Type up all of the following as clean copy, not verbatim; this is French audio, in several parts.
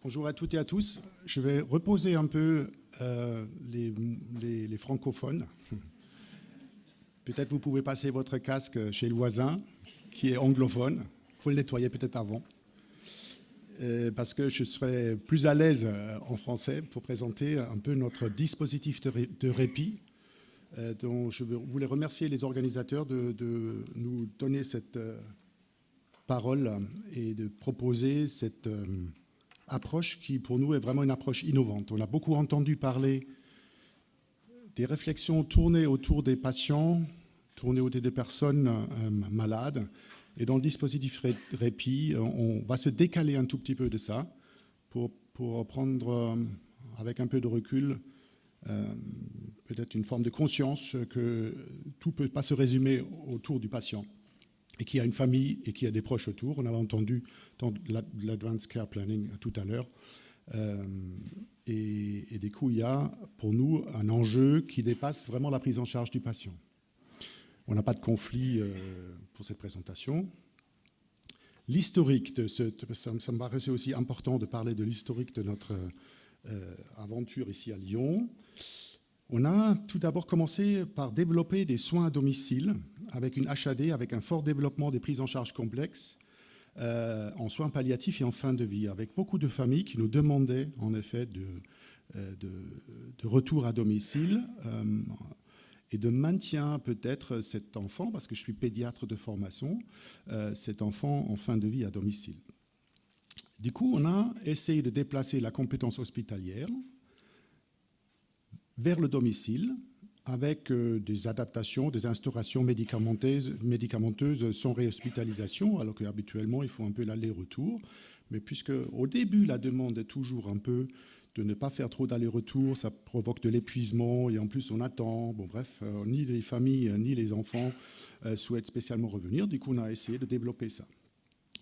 Bonjour à toutes et à tous. Je vais reposer un peu les francophones. Peut-être vous pouvez passer votre casque chez le voisin qui est anglophone. Il faut le nettoyer peut-être avant. Parce que je serai plus à l'aise en français pour présenter un peu notre dispositif de répit, dont je voulais remercier les organisateurs de nous donner cette parole et de proposer cette approche qui, pour nous, est vraiment une approche innovante. On a beaucoup entendu parler des réflexions tournées autour des patients, tournées autour des personnes malades. Et dans le dispositif répit, on va se décaler un tout petit peu de ça pour prendre, avec un peu de recul, peut-être une forme de conscience que tout ne peut pas se résumer autour du patient et qu'il y a une famille et qu'il y a des proches autour. On avait entendu dans l'Advanced Care Planning tout à l'heure. Et du coup, il y a pour nous un enjeu qui dépasse vraiment la prise en charge du patient. On n'a pas de conflit pour cette présentation. L'historique de ça me paraissait aussi important de parler de l'historique de notre aventure ici à Lyon. On a tout d'abord commencé par développer des soins à domicile avec une HAD, avec un fort développement des prises en charge complexes en soins palliatifs et en fin de vie, avec beaucoup de familles qui nous demandaient en effet de retour à domicile et de maintien peut-être cet enfant, parce que je suis pédiatre de formation, cet enfant en fin de vie à domicile. Du coup, on a essayé de déplacer la compétence hospitalière vers le domicile avec des adaptations, des instaurations médicamenteuses sans réhospitalisation, alors qu'habituellement, il faut un peu l'aller-retour. Mais puisque au début, la demande est toujours un peu de ne pas faire trop d'aller-retour, ça provoque de l'épuisement et en plus, on attend. Bon, bref, ni les familles ni les enfants souhaitent spécialement revenir. Du coup, on a essayé de développer ça.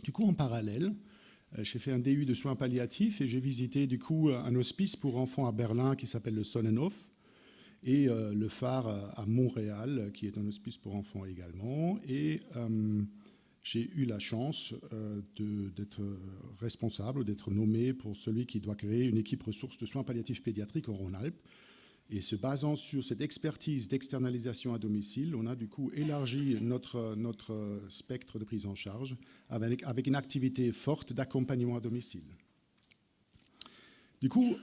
Du coup, en parallèle, j'ai fait un DU de soins palliatifs et j'ai visité du coup un hospice pour enfants à Berlin qui s'appelle le Sonnenhof et le Phare à Montréal qui est un hospice pour enfants également. Et j'ai eu la chance d'être responsable, d'être nommé pour celui qui doit créer une équipe ressources de soins palliatifs pédiatriques en Rhône-Alpes. Et se basant sur cette expertise d'externalisation à domicile, on a du coup élargi notre spectre de prise en charge avec une activité forte d'accompagnement à domicile. Du coup,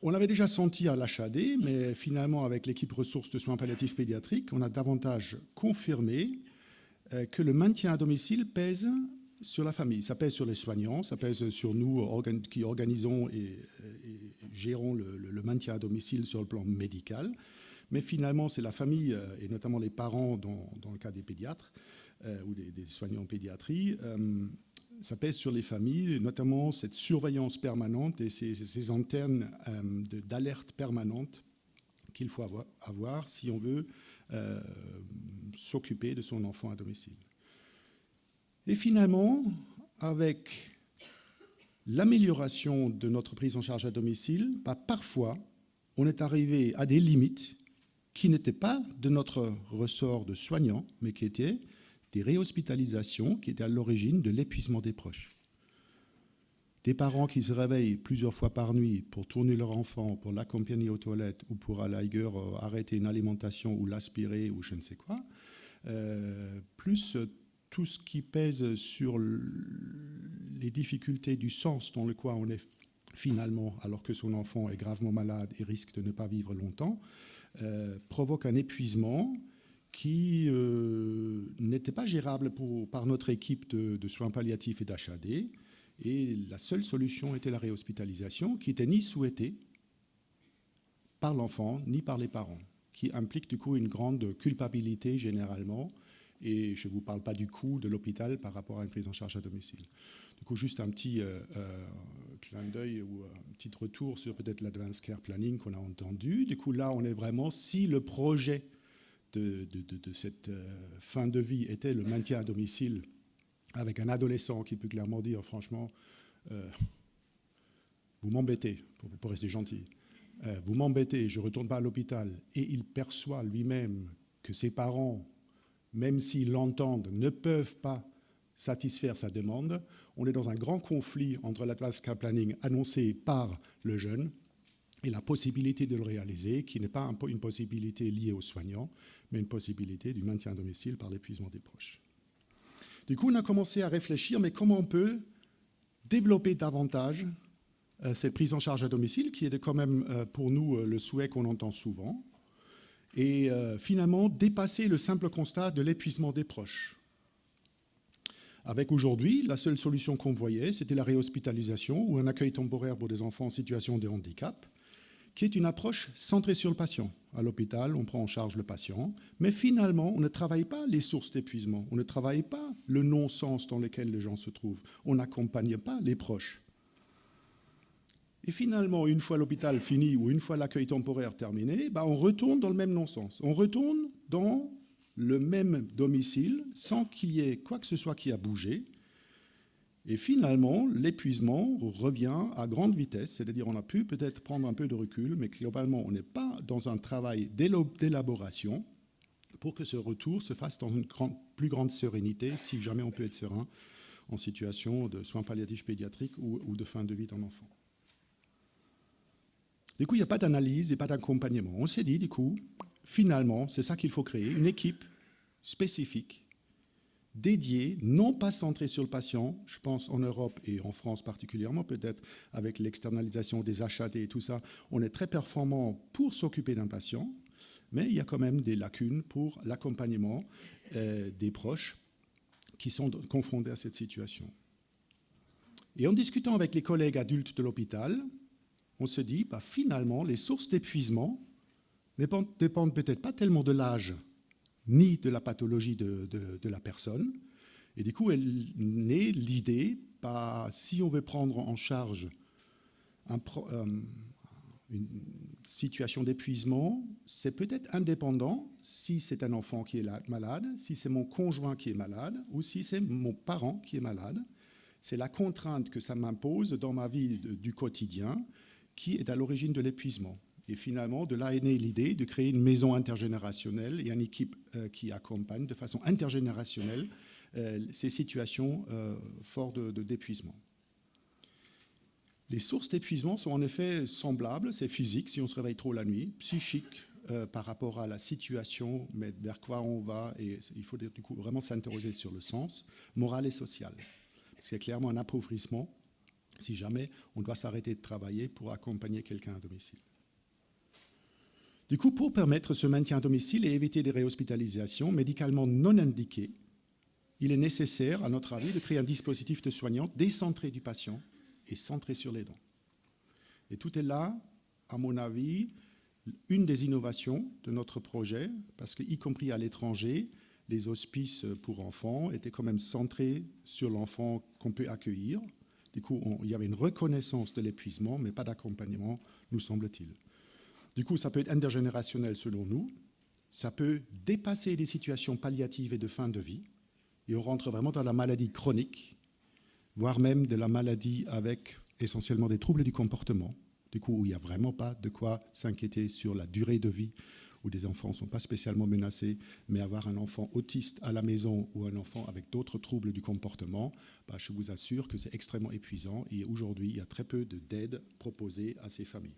on avait déjà senti à l'HAD, mais finalement avec l'équipe ressources de soins palliatifs pédiatriques, on a davantage confirmé que le maintien à domicile pèse sur la famille. Ça pèse sur les soignants, ça pèse sur nous qui organisons et gérons le maintien à domicile sur le plan médical. Mais finalement, c'est la famille, et notamment les parents dans le cas des pédiatres ou des soignants en pédiatrie, ça pèse sur les familles, notamment cette surveillance permanente et ces antennes d'alerte permanente qu'il faut avoir si on veut s'occuper de son enfant à domicile. Et finalement, avec l'amélioration de notre prise en charge à domicile, parfois, on est arrivé à des limites qui n'étaient pas de notre ressort de soignants, mais qui étaient des réhospitalisations qui étaient à l'origine de l'épuisement des proches. Des parents qui se réveillent plusieurs fois par nuit pour tourner leur enfant, pour l'accompagner aux toilettes ou pour à la rigueur arrêter une alimentation ou l'aspirer ou je ne sais quoi, plus tout ce qui pèse sur les difficultés du sens dans lequel on est finalement, alors que son enfant est gravement malade et risque de ne pas vivre longtemps, provoque un épuisement qui n'était pas gérable par notre équipe de soins palliatifs et d'HAD. Et la seule solution était la réhospitalisation, qui n'était ni souhaitée par l'enfant ni par les parents, qui implique du coup une grande culpabilité généralement. Et je ne vous parle pas du coût de l'hôpital par rapport à une prise en charge à domicile. Du coup, juste un petit clin d'œil ou un petit retour sur peut-être l'Advanced Care Planning qu'on a entendu. Du coup, là, on est vraiment, si le projet de cette fin de vie était le maintien à domicile avec un adolescent qui peut clairement dire, franchement, vous m'embêtez, pour rester gentil, vous m'embêtez, je ne retourne pas à l'hôpital, et il perçoit lui-même que ses parents, même s'ils l'entendent, ne peuvent pas satisfaire sa demande. On est dans un grand conflit entre l'Advanced Care Planning annoncé par le jeune et la possibilité de le réaliser, qui n'est pas une possibilité liée aux soignants, mais une possibilité du maintien à domicile par l'épuisement des proches. Du coup, on a commencé à réfléchir, mais comment on peut développer davantage cette prise en charge à domicile, qui est quand même pour nous le souhait qu'on entend souvent, et finalement dépasser le simple constat de l'épuisement des proches. Avec aujourd'hui, la seule solution qu'on voyait, c'était la réhospitalisation ou un accueil temporaire pour des enfants en situation de handicap, qui est une approche centrée sur le patient. À l'hôpital, on prend en charge le patient, mais finalement, on ne travaille pas les sources d'épuisement, on ne travaille pas le non-sens dans lequel les gens se trouvent, on n'accompagne pas les proches. Et finalement, une fois l'hôpital fini ou une fois l'accueil temporaire terminé, on retourne dans le même non-sens. On retourne dans le même domicile sans qu'il y ait quoi que ce soit qui a bougé. Et finalement, l'épuisement revient à grande vitesse, c'est-à-dire on a pu peut-être prendre un peu de recul, mais globalement, on n'est pas dans un travail d'élaboration pour que ce retour se fasse dans une plus grande sérénité, si jamais on peut être serein en situation de soins palliatifs pédiatriques ou de fin de vie d'un enfant. Du coup, il n'y a pas d'analyse et pas d'accompagnement. On s'est dit, du coup, finalement, c'est ça qu'il faut créer, une équipe spécifique, dédiée, non pas centrée sur le patient, je pense en Europe et en France particulièrement, peut-être avec l'externalisation des HAT et tout ça, on est très performant pour s'occuper d'un patient, mais il y a quand même des lacunes pour l'accompagnement des proches qui sont confrontés à cette situation. Et en discutant avec les collègues adultes de l'hôpital, on se dit, finalement, les sources d'épuisement dépendent peut-être pas tellement de l'âge ni de la pathologie de la personne. Et du coup, elle naît l'idée, si on veut prendre en charge une situation d'épuisement, c'est peut-être indépendant si c'est un enfant qui est malade, si c'est mon conjoint qui est malade ou si c'est mon parent qui est malade. C'est la contrainte que ça m'impose dans ma vie du quotidien qui est à l'origine de l'épuisement. Et finalement, de là est née l'idée de créer une maison intergénérationnelle et une équipe qui accompagne de façon intergénérationnelle ces situations fortes d'épuisement. Les sources d'épuisement sont en effet semblables, c'est physique si on se réveille trop la nuit, psychique par rapport à la situation, mais vers quoi on va, et il faut du coup vraiment s'interroger sur le sens, moral et social. Parce qu'il y a clairement un appauvrissement si jamais on doit s'arrêter de travailler pour accompagner quelqu'un à domicile. Du coup, pour permettre ce maintien à domicile et éviter des réhospitalisations médicalement non indiquées, il est nécessaire, à notre avis, de créer un dispositif de soignants décentré du patient et centré sur l'aidant. Et tout est là, à mon avis, une des innovations de notre projet, parce qu'y compris à l'étranger, les hospices pour enfants étaient quand même centrés sur l'enfant qu'on peut accueillir. Du coup, il y avait une reconnaissance de l'épuisement, mais pas d'accompagnement, nous semble-t-il. Du coup, ça peut être intergénérationnel selon nous, ça peut dépasser les situations palliatives et de fin de vie, et on rentre vraiment dans la maladie chronique, voire même de la maladie avec essentiellement des troubles du comportement, du coup où il n'y a vraiment pas de quoi s'inquiéter sur la durée de vie, où des enfants ne sont pas spécialement menacés, mais avoir un enfant autiste à la maison ou un enfant avec d'autres troubles du comportement, je vous assure que c'est extrêmement épuisant, et aujourd'hui, il y a très peu d'aide proposée à ces familles.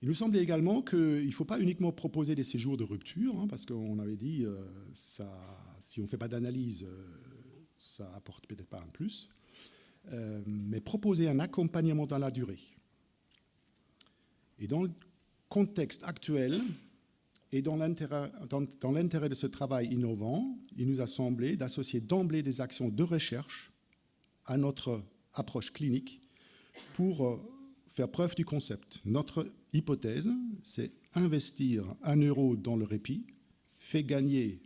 Il nous semblait également qu'il ne faut pas uniquement proposer des séjours de rupture, parce qu'on avait dit, si on ne fait pas d'analyse, ça apporte peut-être pas un plus, mais proposer un accompagnement dans la durée. Et dans le contexte actuel, et dans l'intérêt de ce travail innovant, il nous a semblé d'associer d'emblée des actions de recherche à notre approche clinique pour faire preuve du concept. Notre hypothèse, c'est investir 1 euro dans le répit, fait gagner,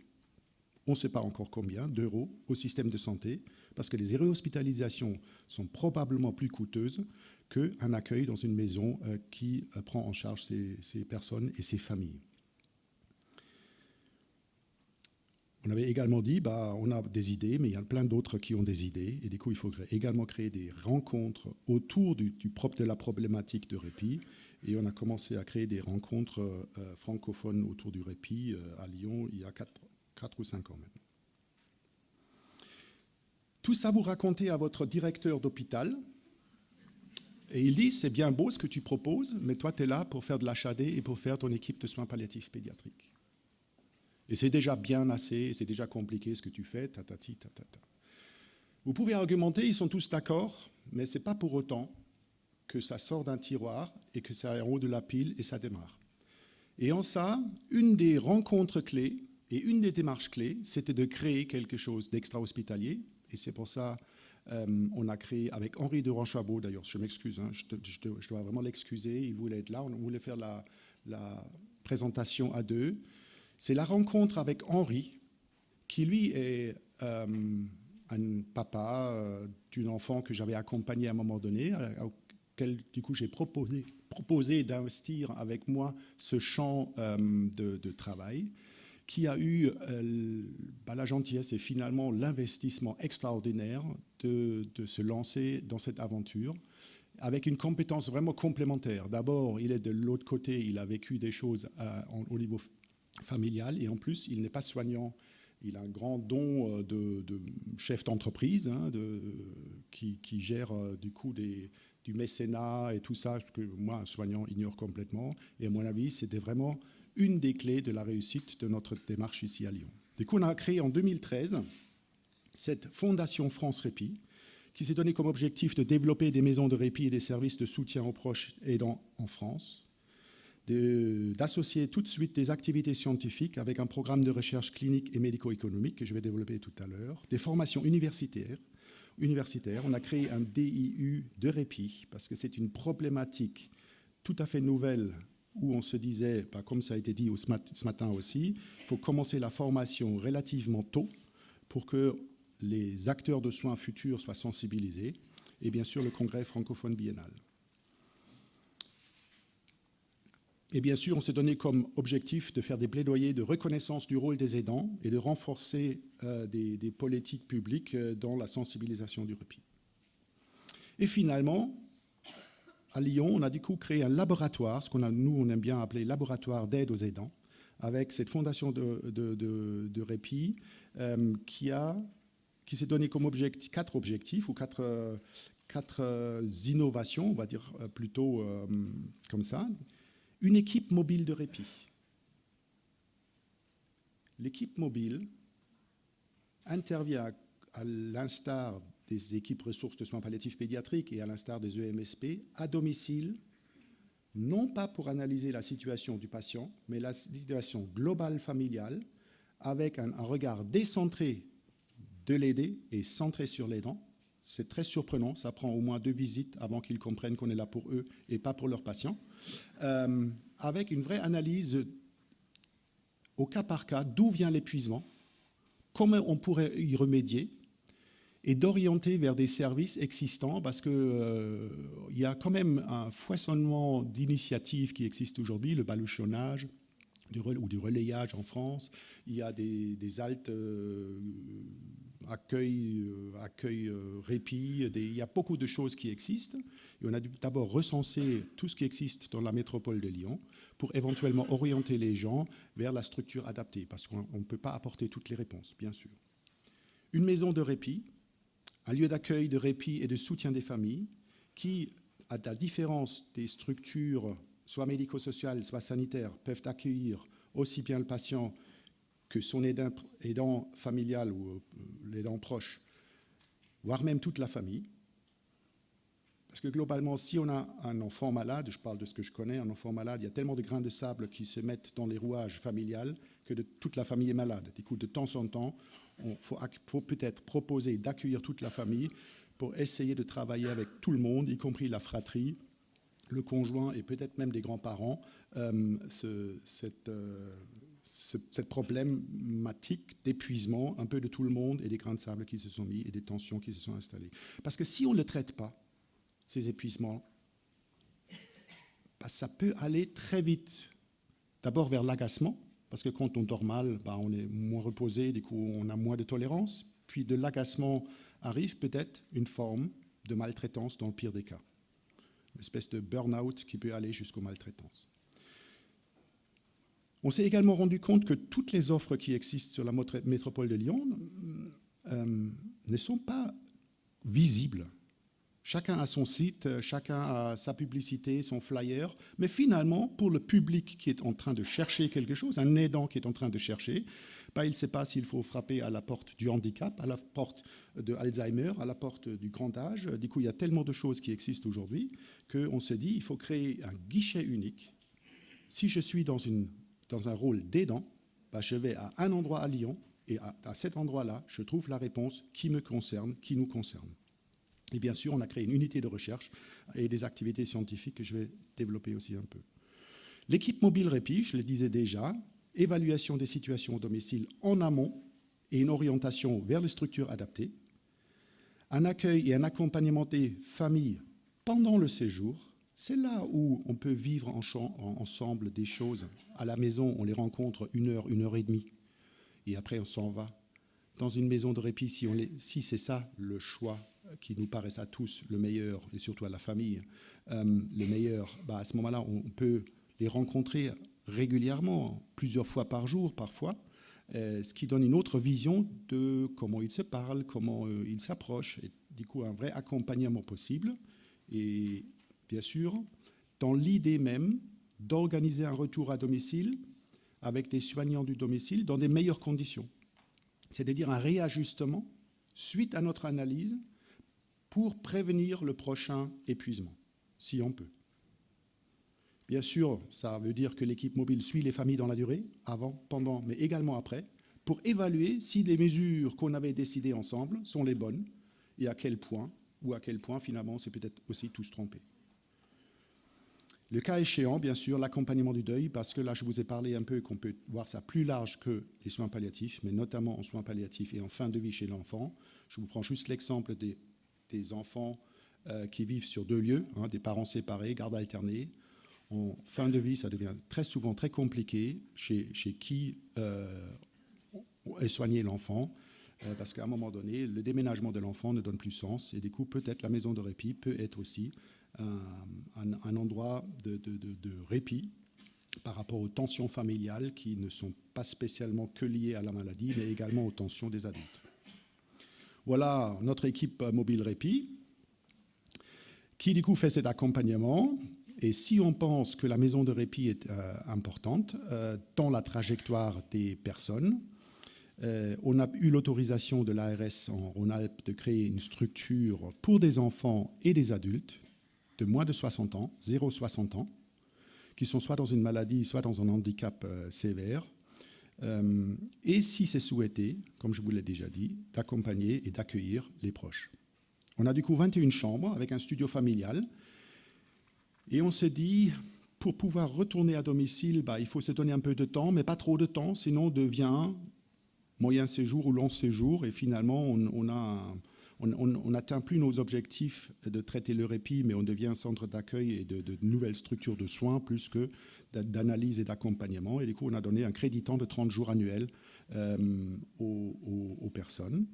on ne sait pas encore combien, d'euros au système de santé, parce que les réhospitalisations sont probablement plus coûteuses qu'un accueil dans une maison qui prend en charge ces personnes et ces familles. On avait également dit, on a des idées, mais il y a plein d'autres qui ont des idées. Et du coup, il faut également créer des rencontres autour de la problématique de répit. Et on a commencé à créer des rencontres francophones autour du répit à Lyon il y a 4 ou 5 ans maintenant. Tout ça, vous racontez à votre directeur d'hôpital, et il dit, c'est bien beau ce que tu proposes, mais toi, tu es là pour faire de l'HAD et pour faire ton équipe de soins palliatifs pédiatriques. Et c'est déjà bien assez, c'est déjà compliqué ce que tu fais, tatati, tatata. Vous pouvez argumenter, ils sont tous d'accord, mais ce n'est pas pour autant que ça sort d'un tiroir et que ça est en haut de la pile et ça démarre. Et en ça, une des rencontres clés et une des démarches clés, c'était de créer quelque chose d'extra-hospitalier. Et c'est pour ça on a créé, avec Henri de Ranchabot, d'ailleurs, je m'excuse, hein, je dois vraiment l'excuser, il voulait être là, on voulait faire la présentation à deux. C'est la rencontre avec Henri, qui lui est un papa d'une enfant que j'avais accompagné à un moment donné, auquel du coup j'ai proposé d'investir avec moi ce champ de travail, qui a eu la gentillesse et finalement l'investissement extraordinaire de se lancer dans cette aventure avec une compétence vraiment complémentaire. D'abord, il est de l'autre côté, il a vécu des choses au niveau familial et en plus, il n'est pas soignant. Il a un grand don de chef d'entreprise hein, qui gère du coup du mécénat et tout ça, que moi, un soignant, ignore complètement. Et à mon avis, c'était vraiment une des clés de la réussite de notre démarche ici à Lyon. Du coup, on a créé en 2013 cette Fondation France Répit, qui s'est donné comme objectif de développer des maisons de répit et des services de soutien aux proches aidants en France, d'associer tout de suite des activités scientifiques avec un programme de recherche clinique et médico-économique que je vais développer tout à l'heure, des formations universitaires. On a créé un DIU de répit parce que c'est une problématique tout à fait nouvelle où on se disait, comme ça a été dit ce matin aussi, il faut commencer la formation relativement tôt pour que les acteurs de soins futurs soient sensibilisés, et bien sûr le congrès francophone biennal. Et bien sûr, on s'est donné comme objectif de faire des plaidoyers de reconnaissance du rôle des aidants et de renforcer des politiques publiques dans la sensibilisation du répit. Et finalement, à Lyon, on a du coup créé un laboratoire, ce on aime bien appeler laboratoire d'aide aux aidants, avec cette fondation de répit qui s'est donné comme quatre objectifs ou quatre innovations, on va dire plutôt comme ça. Une équipe mobile de répit. L'équipe mobile intervient à l'instar des équipes ressources de soins palliatifs pédiatriques et à l'instar des EMSP à domicile, non pas pour analyser la situation du patient, mais la situation globale familiale avec un regard décentré de l'aider et centré sur l'aidant. C'est très surprenant, ça prend au moins 2 visites avant qu'ils comprennent qu'on est là pour eux et pas pour leurs patients, avec une vraie analyse au cas par cas d'où vient l'épuisement, comment on pourrait y remédier et d'orienter vers des services existants parce qu'il y a quand même un foisonnement d'initiatives qui existent aujourd'hui, le baluchonnage ou du relayage en France, il y a des haltes accueil répit, il y a beaucoup de choses qui existent. Et on a dû d'abord recenser tout ce qui existe dans la métropole de Lyon pour éventuellement orienter les gens vers la structure adaptée, parce qu'on ne peut pas apporter toutes les réponses, bien sûr. Une maison de répit, un lieu d'accueil, de répit et de soutien des familles qui, à la différence des structures, soit médico-sociales, soit sanitaires, peuvent accueillir aussi bien le patient que son aidant familial ou l'aidant proche, voire même toute la famille. Parce que globalement, si on a un enfant malade, je parle de ce que je connais, un enfant malade, il y a tellement de grains de sable qui se mettent dans les rouages familiales que toute la famille est malade. Du coup, de temps en temps, il faut peut-être proposer d'accueillir toute la famille pour essayer de travailler avec tout le monde, y compris la fratrie, le conjoint et peut-être même des grands-parents, cette problématique d'épuisement un peu de tout le monde et des grains de sable qui se sont mis et des tensions qui se sont installées. Parce que si on ne le traite pas, ces épuisements, ça peut aller très vite. D'abord vers l'agacement, parce que quand on dort mal, on est moins reposé, du coup on a moins de tolérance. Puis de l'agacement arrive peut-être une forme de maltraitance dans le pire des cas. Une espèce de burn-out qui peut aller jusqu'aux maltraitances. On s'est également rendu compte que toutes les offres qui existent sur la métropole de Lyon ne sont pas visibles. Chacun a son site, chacun a sa publicité, son flyer, mais finalement, pour le public qui est en train de chercher quelque chose, un aidant qui est en train de chercher, il ne sait pas s'il faut frapper à la porte du handicap, à la porte de Alzheimer, à la porte du grand âge. Du coup, il y a tellement de choses qui existent aujourd'hui qu'on se dit qu'il faut créer un guichet unique. Si je suis dans un rôle d'aidant, je vais à un endroit à Lyon, et à cet endroit-là, je trouve la réponse qui me concerne, qui nous concerne. Et bien sûr, on a créé une unité de recherche et des activités scientifiques que je vais développer aussi un peu. L'équipe mobile Répit, je le disais déjà, évaluation des situations au domicile en amont et une orientation vers les structures adaptées, un accueil et un accompagnement des familles pendant le séjour. C'est là où on peut vivre ensemble des choses. À la maison, on les rencontre 1 heure, 1 heure et demie, et après on s'en va. Dans une maison de répit, si c'est ça le choix qui nous paraissent à tous le meilleur, et surtout à la famille, le meilleur, à ce moment-là, on peut les rencontrer régulièrement, plusieurs fois par jour parfois, ce qui donne une autre vision de comment ils se parlent, comment ils s'approchent, et du coup un vrai accompagnement possible. Et bien sûr, dans l'idée même d'organiser un retour à domicile avec des soignants du domicile dans des meilleures conditions. C'est-à-dire un réajustement suite à notre analyse pour prévenir le prochain épuisement, si on peut. Bien sûr, ça veut dire que l'équipe mobile suit les familles dans la durée, avant, pendant, mais également après, pour évaluer si les mesures qu'on avait décidées ensemble sont les bonnes et à quel point finalement on s'est peut-être aussi tous trompés. Le cas échéant, bien sûr, l'accompagnement du deuil, parce que là, je vous ai parlé un peu qu'on peut voir ça plus large que les soins palliatifs, mais notamment en soins palliatifs et en fin de vie chez l'enfant. Je vous prends juste l'exemple des enfants qui vivent sur 2 lieux, des parents séparés, garde alternée. En fin de vie, ça devient très souvent très compliqué chez qui est soigné l'enfant, parce qu'à un moment donné, le déménagement de l'enfant ne donne plus sens, et du coup, peut-être la maison de répit peut être aussi un endroit de répit par rapport aux tensions familiales qui ne sont pas spécialement que liées à la maladie, mais également aux tensions des adultes. Voilà notre équipe mobile répit qui du coup fait cet accompagnement. Et si on pense que la maison de répit est importante dans la trajectoire des personnes, on a eu l'autorisation de l'ARS en Rhône-Alpes de créer une structure pour des enfants et des adultes de moins de 60 ans, 0-60 ans, qui sont soit dans une maladie, soit dans un handicap sévère. Et si c'est souhaité, comme je vous l'ai déjà dit, d'accompagner et d'accueillir les proches. On a du coup 21 chambres avec un studio familial. Et on s'est dit, pour pouvoir retourner à domicile, il faut se donner un peu de temps, mais pas trop de temps, sinon on devient moyen séjour ou long séjour, et finalement on n'atteint plus nos objectifs de traiter le répit, mais on devient un centre d'accueil et de nouvelles structures de soins, plus que d'analyse et d'accompagnement. Et du coup, on a donné un crédit temps de 30 jours annuels aux personnes.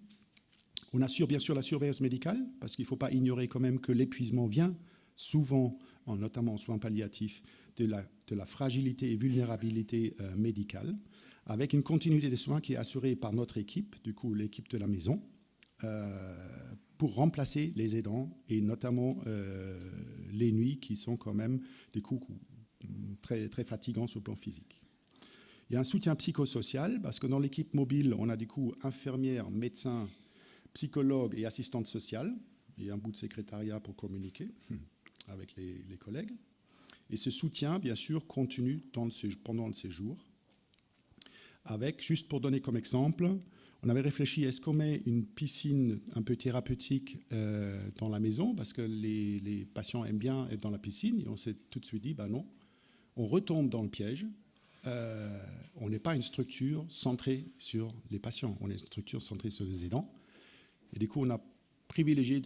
On assure bien sûr la surveillance médicale, parce qu'il ne faut pas ignorer quand même que l'épuisement vient souvent, notamment en soins palliatifs, de la fragilité et vulnérabilité médicale, avec une continuité des soins qui est assurée par notre équipe, du coup l'équipe de la maison, pour remplacer les aidants, et notamment les nuits qui sont quand même du coup très, très fatigants sur le plan physique. Il y a un soutien psychosocial, parce que dans l'équipe mobile, on a du coup infirmières, médecins, psychologues et assistantes sociales, et un bout de secrétariat pour communiquer avec les collègues. Et ce soutien, bien sûr, continue pendant le séjour, avec, juste pour donner comme exemple, on avait réfléchi, est-ce qu'on met une piscine un peu thérapeutique dans la maison, parce que les patients aiment bien être dans la piscine, et on s'est tout de suite dit, non, on retombe dans le piège. On n'est pas une structure centrée sur les patients, on est une structure centrée sur les aidants. Et du coup, on a privilégié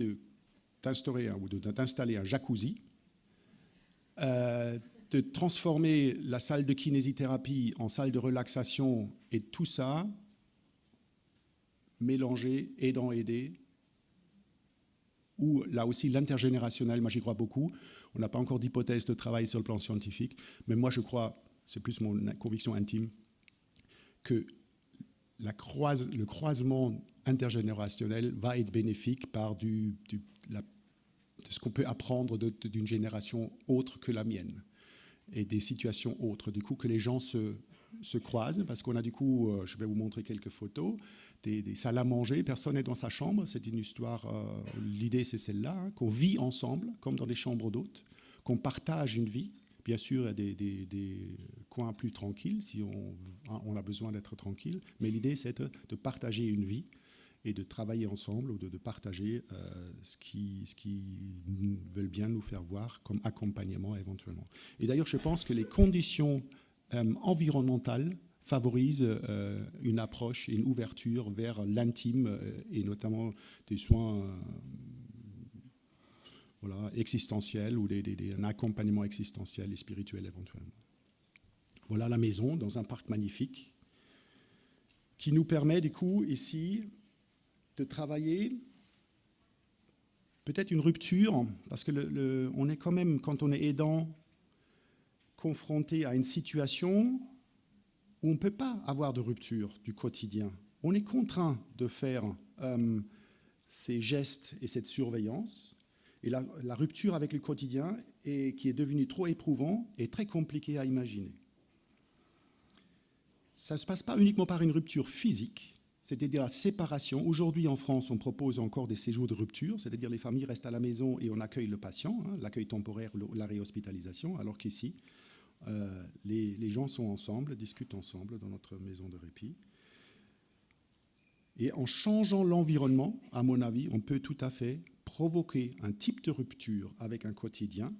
d'installer un jacuzzi, de transformer la salle de kinésithérapie en salle de relaxation, et tout ça mélangé, aidant-aidé, ou là aussi l'intergénérationnel, moi j'y crois beaucoup. On n'a pas encore d'hypothèse de travail sur le plan scientifique, mais moi je crois, c'est plus mon conviction intime, que le croisement intergénérationnel va être bénéfique par de ce qu'on peut apprendre d'une génération autre que la mienne et des situations autres. Du coup, que les gens se croisent, parce qu'on a du coup, je vais vous montrer quelques photos, des salles à manger, personne n'est dans sa chambre, c'est une histoire, l'idée c'est celle-là, hein, qu'on vit ensemble, comme dans des chambres d'hôtes, qu'on partage une vie. Bien sûr, il y a des coins plus tranquilles, si on a besoin d'être tranquille, mais l'idée c'est de partager une vie et de travailler ensemble ou de partager ce qu'ils veulent bien nous faire voir comme accompagnement éventuellement. Et d'ailleurs, je pense que les conditions environnementales favorisent une approche et une ouverture vers l'intime et notamment des soins existentiels ou un accompagnement existentiel et spirituel éventuellement. Voilà la maison dans un parc magnifique qui nous permet du coup ici de travailler peut-être une rupture, parce que on est quand même, quand on est aidant, confronté à une situation où on ne peut pas avoir de rupture du quotidien. On est contraint de faire ces gestes et cette surveillance. Et la rupture avec le quotidien, qui est devenu trop éprouvant, est très compliquée à imaginer. Ça ne se passe pas uniquement par une rupture physique, c'est-à-dire la séparation. Aujourd'hui, en France, on propose encore des séjours de rupture, c'est-à-dire les familles restent à la maison et on accueille le patient, hein, l'accueil temporaire, la réhospitalisation, alors qu'ici, les gens sont ensemble, discutent ensemble dans notre maison de répit. Et en changeant l'environnement, à mon avis, on peut tout à fait provoquer un type de rupture avec un quotidien,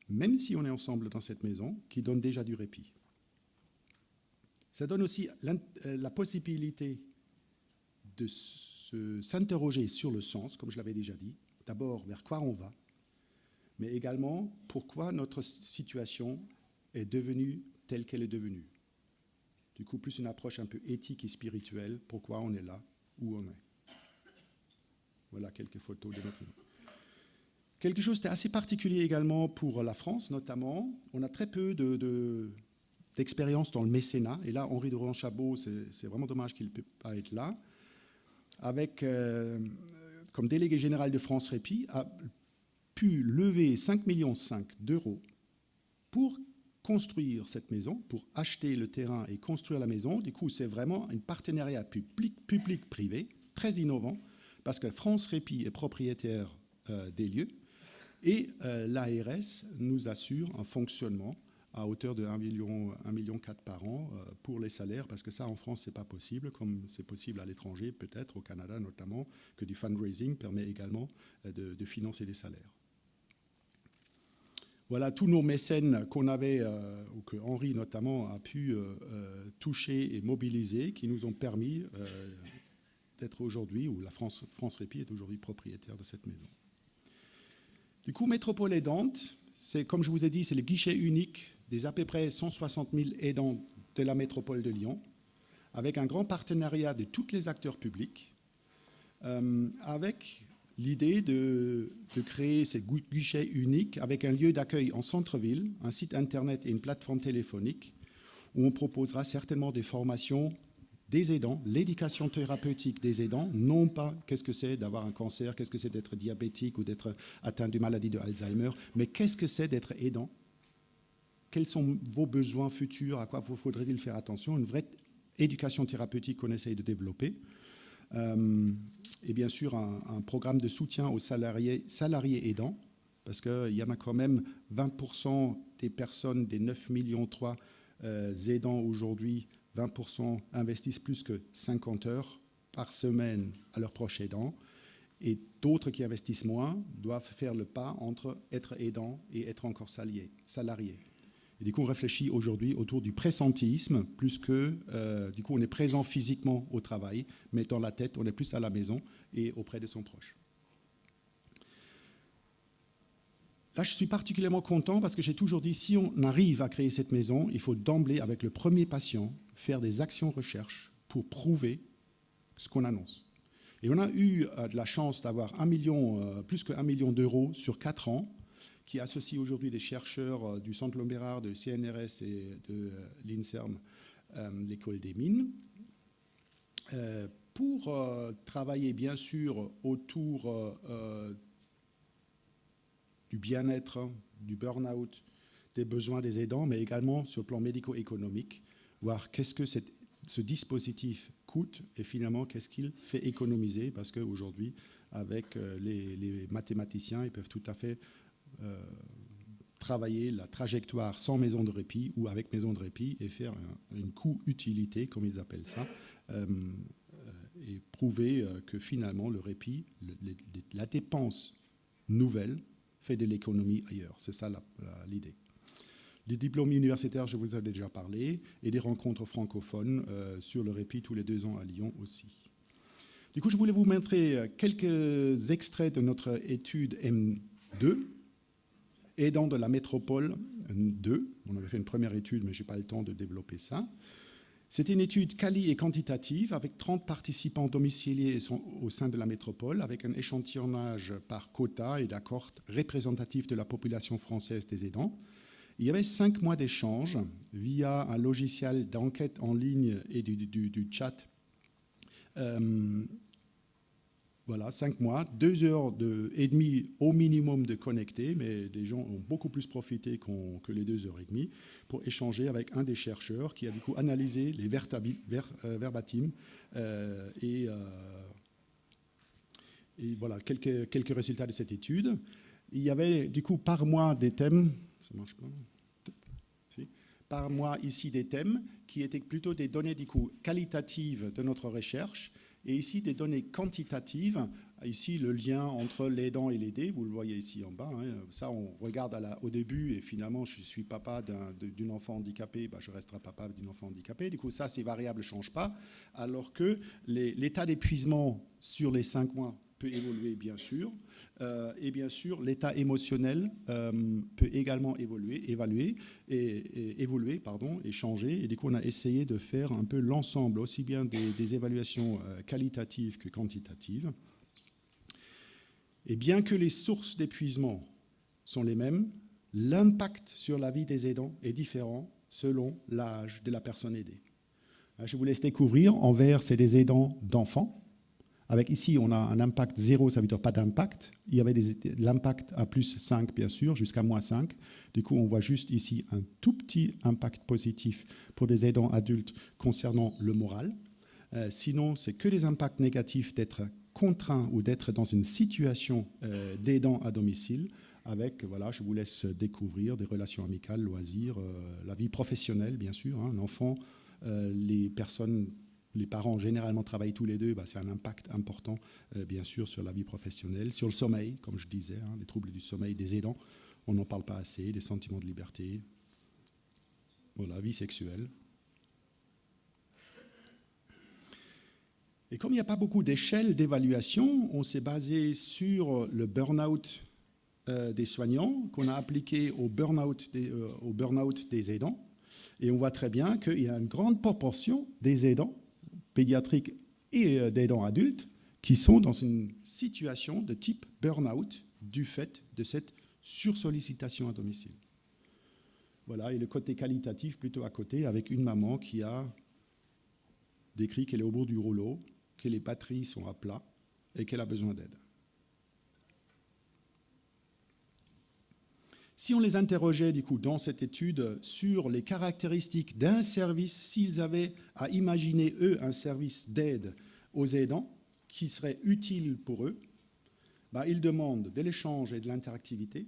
même si on est ensemble dans cette maison, qui donne déjà du répit. Ça donne aussi la possibilité de s'interroger sur le sens, comme je l'avais déjà dit. D'abord, vers quoi on va, mais également pourquoi notre situation est devenue telle qu'elle est devenue. Du coup, plus une approche un peu éthique et spirituelle, pourquoi on est là, où on est. Voilà quelques photos de notre vie. Quelque chose d'assez particulier également pour la France, notamment. On a très peu d'expérience dans le mécénat. Et là, Henri de Rohan-Chabot, c'est vraiment dommage qu'il ne peut pas être là. Avec, comme délégué général de France Répit, a pu lever 5,5 millions d'euros pour construire cette maison, pour acheter le terrain et construire la maison. Du coup, c'est vraiment un partenariat public-privé, très innovant, parce que France Répit est propriétaire des lieux et l'ARS nous assure un fonctionnement à hauteur de 1,4 million par an pour les salaires, parce que ça, en France, ce n'est pas possible, comme c'est possible à l'étranger, peut-être au Canada notamment, que du fundraising permet également de financer des salaires. Voilà tous nos mécènes qu'on avait, ou que Henri notamment a pu toucher et mobiliser, qui nous ont permis d'être aujourd'hui, ou la France Répit est aujourd'hui propriétaire de cette maison. Du coup, Métropole aidante, c'est, comme je vous ai dit, c'est le guichet unique des à peu près 160 000 aidants de la métropole de Lyon, avec un grand partenariat de tous les acteurs publics, avec l'idée de créer ces guichets uniques avec un lieu d'accueil en centre-ville, un site internet et une plateforme téléphonique, où on proposera certainement des formations des aidants, l'éducation thérapeutique des aidants, non pas qu'est-ce que c'est d'avoir un cancer, qu'est-ce que c'est d'être diabétique ou d'être atteint d'une maladie de Alzheimer, mais qu'est-ce que c'est d'être aidant, quels sont vos besoins futurs, à quoi vous faudrait-il faire attention, une vraie éducation thérapeutique qu'on essaye de développer, et bien sûr un programme de soutien aux salariés aidants, parce qu'il y en a quand même 20% des personnes, des 9,3 millions aidants aujourd'hui, 20% investissent plus que 50 heures par semaine à leurs proches aidants, et d'autres qui investissent moins doivent faire le pas entre être aidant et être encore salarié. Et du coup, on réfléchit aujourd'hui autour du présentéisme, plus que, du coup, on est présent physiquement au travail, mais dans la tête, on est plus à la maison et auprès de son proche. Là, je suis particulièrement content parce que j'ai toujours dit, si on arrive à créer cette maison, il faut d'emblée, avec le premier patient, faire des actions recherche pour prouver ce qu'on annonce. Et on a eu de la chance d'avoir plus que 1 million d'euros sur 4 ans, qui associe aujourd'hui des chercheurs du Centre Lombérard, de CNRS et de l'INSERM, l'école des mines, pour travailler bien sûr autour du bien-être, du burn-out, des besoins des aidants, mais également sur le plan médico-économique, voir qu'est-ce que ce dispositif coûte et finalement qu'est-ce qu'il fait économiser, parce qu'aujourd'hui, avec les mathématiciens, ils peuvent tout à fait travailler la trajectoire sans maison de répit ou avec maison de répit et faire une coût-utilité, comme ils appellent ça, et prouver que finalement le répit, la dépense nouvelle fait de l'économie ailleurs. C'est ça l'idée. Les diplômes universitaires, je vous en ai déjà parlé, et des rencontres francophones sur le répit tous les 2 ans à Lyon aussi. Du coup, je voulais vous montrer quelques extraits de notre étude M2, aidant de la métropole 2. On avait fait une première étude, mais je n'ai pas le temps de développer ça. C'était une étude quali et quantitative avec 30 participants domiciliés au sein de la métropole, avec un échantillonnage par quota et d'accord représentatif de la population française des aidants. Il y avait 5 mois d'échange via un logiciel d'enquête en ligne et du chat. Voilà, 5 mois, 2 heures et demie au minimum de connectés, mais des gens ont beaucoup plus profité que les 2 heures et demie pour échanger avec un des chercheurs qui a du coup analysé les verbatims et voilà quelques résultats de cette étude. Il y avait du coup par mois des thèmes, ça marche pas, par mois ici des thèmes qui étaient plutôt des données du coup qualitatives de notre recherche. Et ici, des données quantitatives. Ici, le lien entre l'aidant et l'aidé, vous le voyez ici en bas. Hein. Ça, on regarde au début et finalement, je suis papa d'une enfant handicapée, je resterai papa d'une enfant handicapée. Du coup, ça, ces variables ne changent pas. Alors que l'état d'épuisement sur les 5 mois peut évoluer, bien sûr. Et bien sûr, l'état émotionnel peut également évoluer et changer. Et du coup, on a essayé de faire un peu l'ensemble, aussi bien des évaluations qualitatives que quantitatives. Et bien que les sources d'épuisement sont les mêmes, l'impact sur la vie des aidants est différent selon l'âge de la personne aidée. Je vous laisse découvrir. En vert, c'est des aidants d'enfants. Avec ici, on a un impact 0, ça veut dire pas d'impact. Il y avait l'impact à plus 5, bien sûr, jusqu'à moins 5. Du coup, on voit juste ici un tout petit impact positif pour des aidants adultes concernant le moral. Sinon, c'est que des impacts négatifs d'être contraint ou d'être dans une situation d'aidant à domicile. Avec, voilà, je vous laisse découvrir des relations amicales, loisirs, la vie professionnelle, bien sûr. Hein, un enfant, les parents généralement travaillent tous les deux, c'est un impact important, bien sûr, sur la vie professionnelle, sur le sommeil, comme je disais, hein, les troubles du sommeil des aidants, on n'en parle pas assez, les sentiments de liberté, voilà, vie sexuelle. Et comme il n'y a pas beaucoup d'échelles d'évaluation, on s'est basé sur le burn-out des soignants qu'on a appliqué au burn-out des aidants. Et on voit très bien qu'il y a une grande proportion des aidants pédiatriques et d'aidants adultes qui sont dans une situation de type burn-out du fait de cette sursollicitation à domicile. Voilà, et le côté qualitatif plutôt à côté, avec une maman qui a décrit qu'elle est au bout du rouleau, que les batteries sont à plat et qu'elle a besoin d'aide. Si on les interrogeait du coup dans cette étude sur les caractéristiques d'un service, s'ils avaient à imaginer eux un service d'aide aux aidants qui serait utile pour eux, ils demandent de l'échange et de l'interactivité,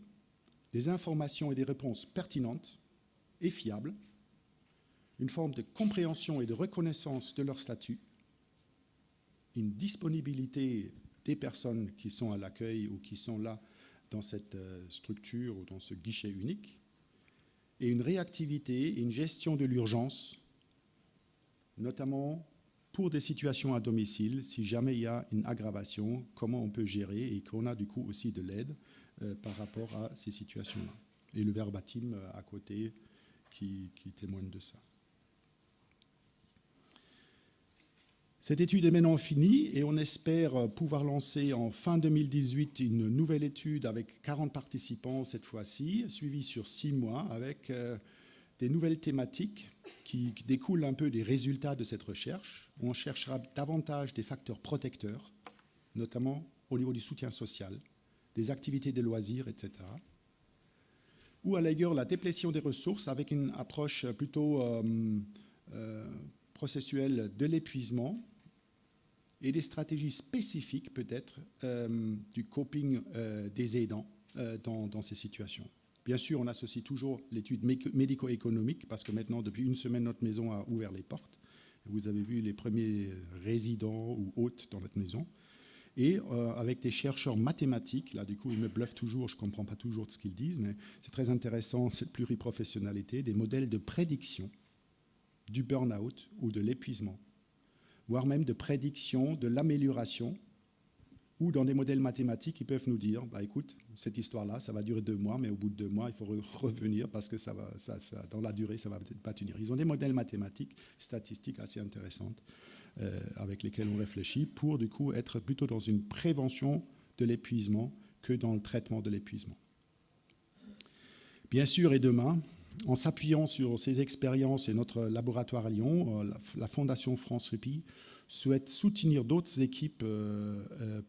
des informations et des réponses pertinentes et fiables, une forme de compréhension et de reconnaissance de leur statut, une disponibilité des personnes qui sont à l'accueil ou qui sont là dans cette structure ou dans ce guichet unique, et une réactivité et une gestion de l'urgence, notamment pour des situations à domicile, si jamais il y a une aggravation, comment on peut gérer et qu'on a du coup aussi de l'aide par rapport à ces situations-là. Et le verbatim à côté qui témoigne de ça. Cette étude est maintenant finie et on espère pouvoir lancer en fin 2018 une nouvelle étude avec 40 participants cette fois-ci, suivie sur 6 mois avec des nouvelles thématiques qui découlent un peu des résultats de cette recherche. On cherchera davantage des facteurs protecteurs, notamment au niveau du soutien social, des activités de loisirs, etc. Ou à l'ailleurs la déplétion des ressources avec une approche plutôt processuelle de l'épuisement et des stratégies spécifiques peut-être du coping des aidants dans ces situations. Bien sûr, on associe toujours l'étude médico-économique parce que maintenant, depuis une semaine, notre maison a ouvert les portes. Vous avez vu les premiers résidents ou hôtes dans notre maison. Et avec des chercheurs mathématiques, là du coup ils me bluffent toujours, je ne comprends pas toujours ce qu'ils disent, mais c'est très intéressant cette pluriprofessionnalité, des modèles de prédiction du burn-out ou de l'épuisement, voire même de prédiction de l'amélioration, ou dans des modèles mathématiques, ils peuvent nous dire, bah, écoute, cette histoire-là, ça va durer 2 mois, mais au bout de 2 mois, il faut revenir parce que dans la durée, ça ne va peut-être pas tenir. Ils ont des modèles mathématiques, statistiques assez intéressantes avec lesquels on réfléchit pour, du coup, être plutôt dans une prévention de l'épuisement que dans le traitement de l'épuisement. Bien sûr, et demain, en s'appuyant sur ces expériences et notre laboratoire à Lyon, la Fondation France Répit souhaite soutenir d'autres équipes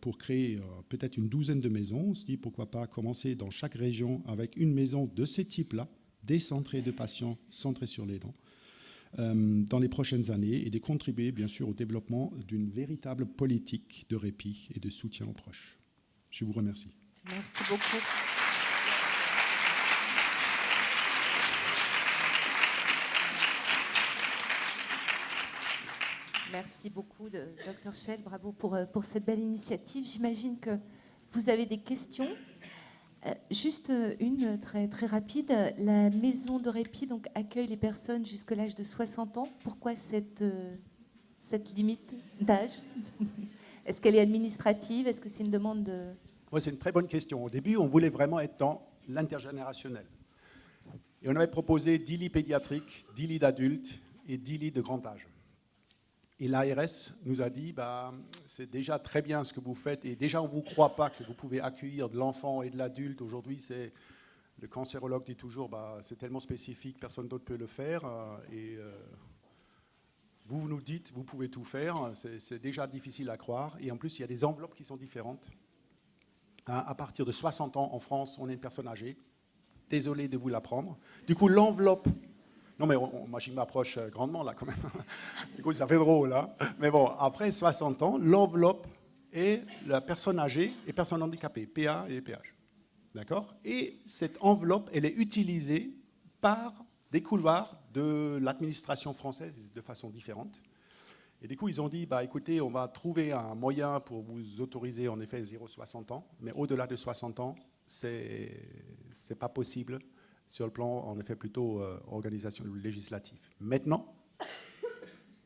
pour créer peut-être une douzaine de maisons. On se dit pourquoi pas commencer dans chaque région avec une maison de ce type-là, décentrée de patients centrés sur les dents, dans les prochaines années et de contribuer bien sûr au développement d'une véritable politique de répit et de soutien aux proches. Je vous remercie. Merci beaucoup. Merci beaucoup, Dr Schell. Bravo pour cette belle initiative. J'imagine que vous avez des questions. Juste une très, très rapide. La maison de répit donc, accueille les personnes jusqu'à l'âge de 60 ans. Pourquoi cette limite d'âge? Est-ce qu'elle est administrative? Est-ce que c'est une demande de... Oui, c'est une très bonne question. Au début, on voulait vraiment être dans l'intergénérationnel. Et on avait proposé 10 lits pédiatriques, 10 lits d'adultes et 10 lits de grand âge. Et l'ARS nous a dit, bah, c'est déjà très bien ce que vous faites, et déjà on ne vous croit pas que vous pouvez accueillir de l'enfant et de l'adulte. Aujourd'hui, le cancérologue dit toujours, bah, c'est tellement spécifique, personne d'autre peut le faire, et vous nous dites, vous pouvez tout faire, c'est déjà difficile à croire, et en plus, il y a des enveloppes qui sont différentes. À partir de 60 ans, en France, on est une personne âgée, désolé de vous l'apprendre. Du coup, l'enveloppe... Non, mais moi, je m'approche grandement, là, quand même. Du coup, ça fait drôle, hein. Mais bon, après 60 ans, l'enveloppe est la personne âgée et personne handicapée, PA et PH. D'accord? Et cette enveloppe, elle est utilisée par des couloirs de l'administration française de façon différente. Et du coup, ils ont dit, bah, écoutez, on va trouver un moyen pour vous autoriser, en effet, 0,60 ans. Mais au-delà de 60 ans, c'est pas possible sur le plan, en effet, plutôt organisation législative. Maintenant,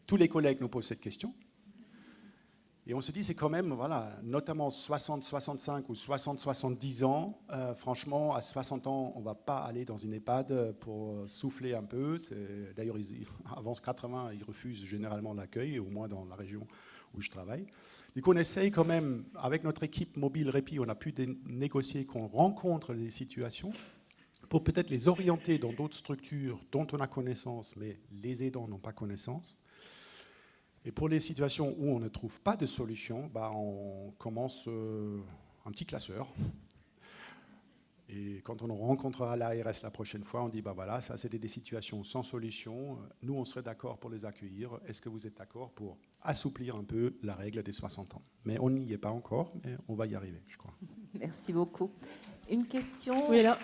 tous les collègues nous posent cette question. Et on se dit, c'est quand même, voilà, notamment 60, 65 ou 60, 70 ans, franchement, à 60 ans, on ne va pas aller dans une EHPAD pour souffler un peu. D'ailleurs, avant 80, ils refusent généralement l'accueil, au moins dans la région où je travaille. Du coup, on essaye quand même, avec notre équipe mobile Répit, on a pu négocier qu'on rencontre les situations pour peut-être les orienter dans d'autres structures dont on a connaissance, mais les aidants n'ont pas connaissance. Et pour les situations où on ne trouve pas de solution, bah on commence un petit classeur. Et quand on rencontrera l'ARS la prochaine fois, on dit, bah voilà, ça c'était des situations sans solution. Nous, on serait d'accord pour les accueillir. Est-ce que vous êtes d'accord pour assouplir un peu la règle des 60 ans? Mais on n'y est pas encore, mais on va y arriver, je crois. Merci beaucoup. Une question? Oui, là.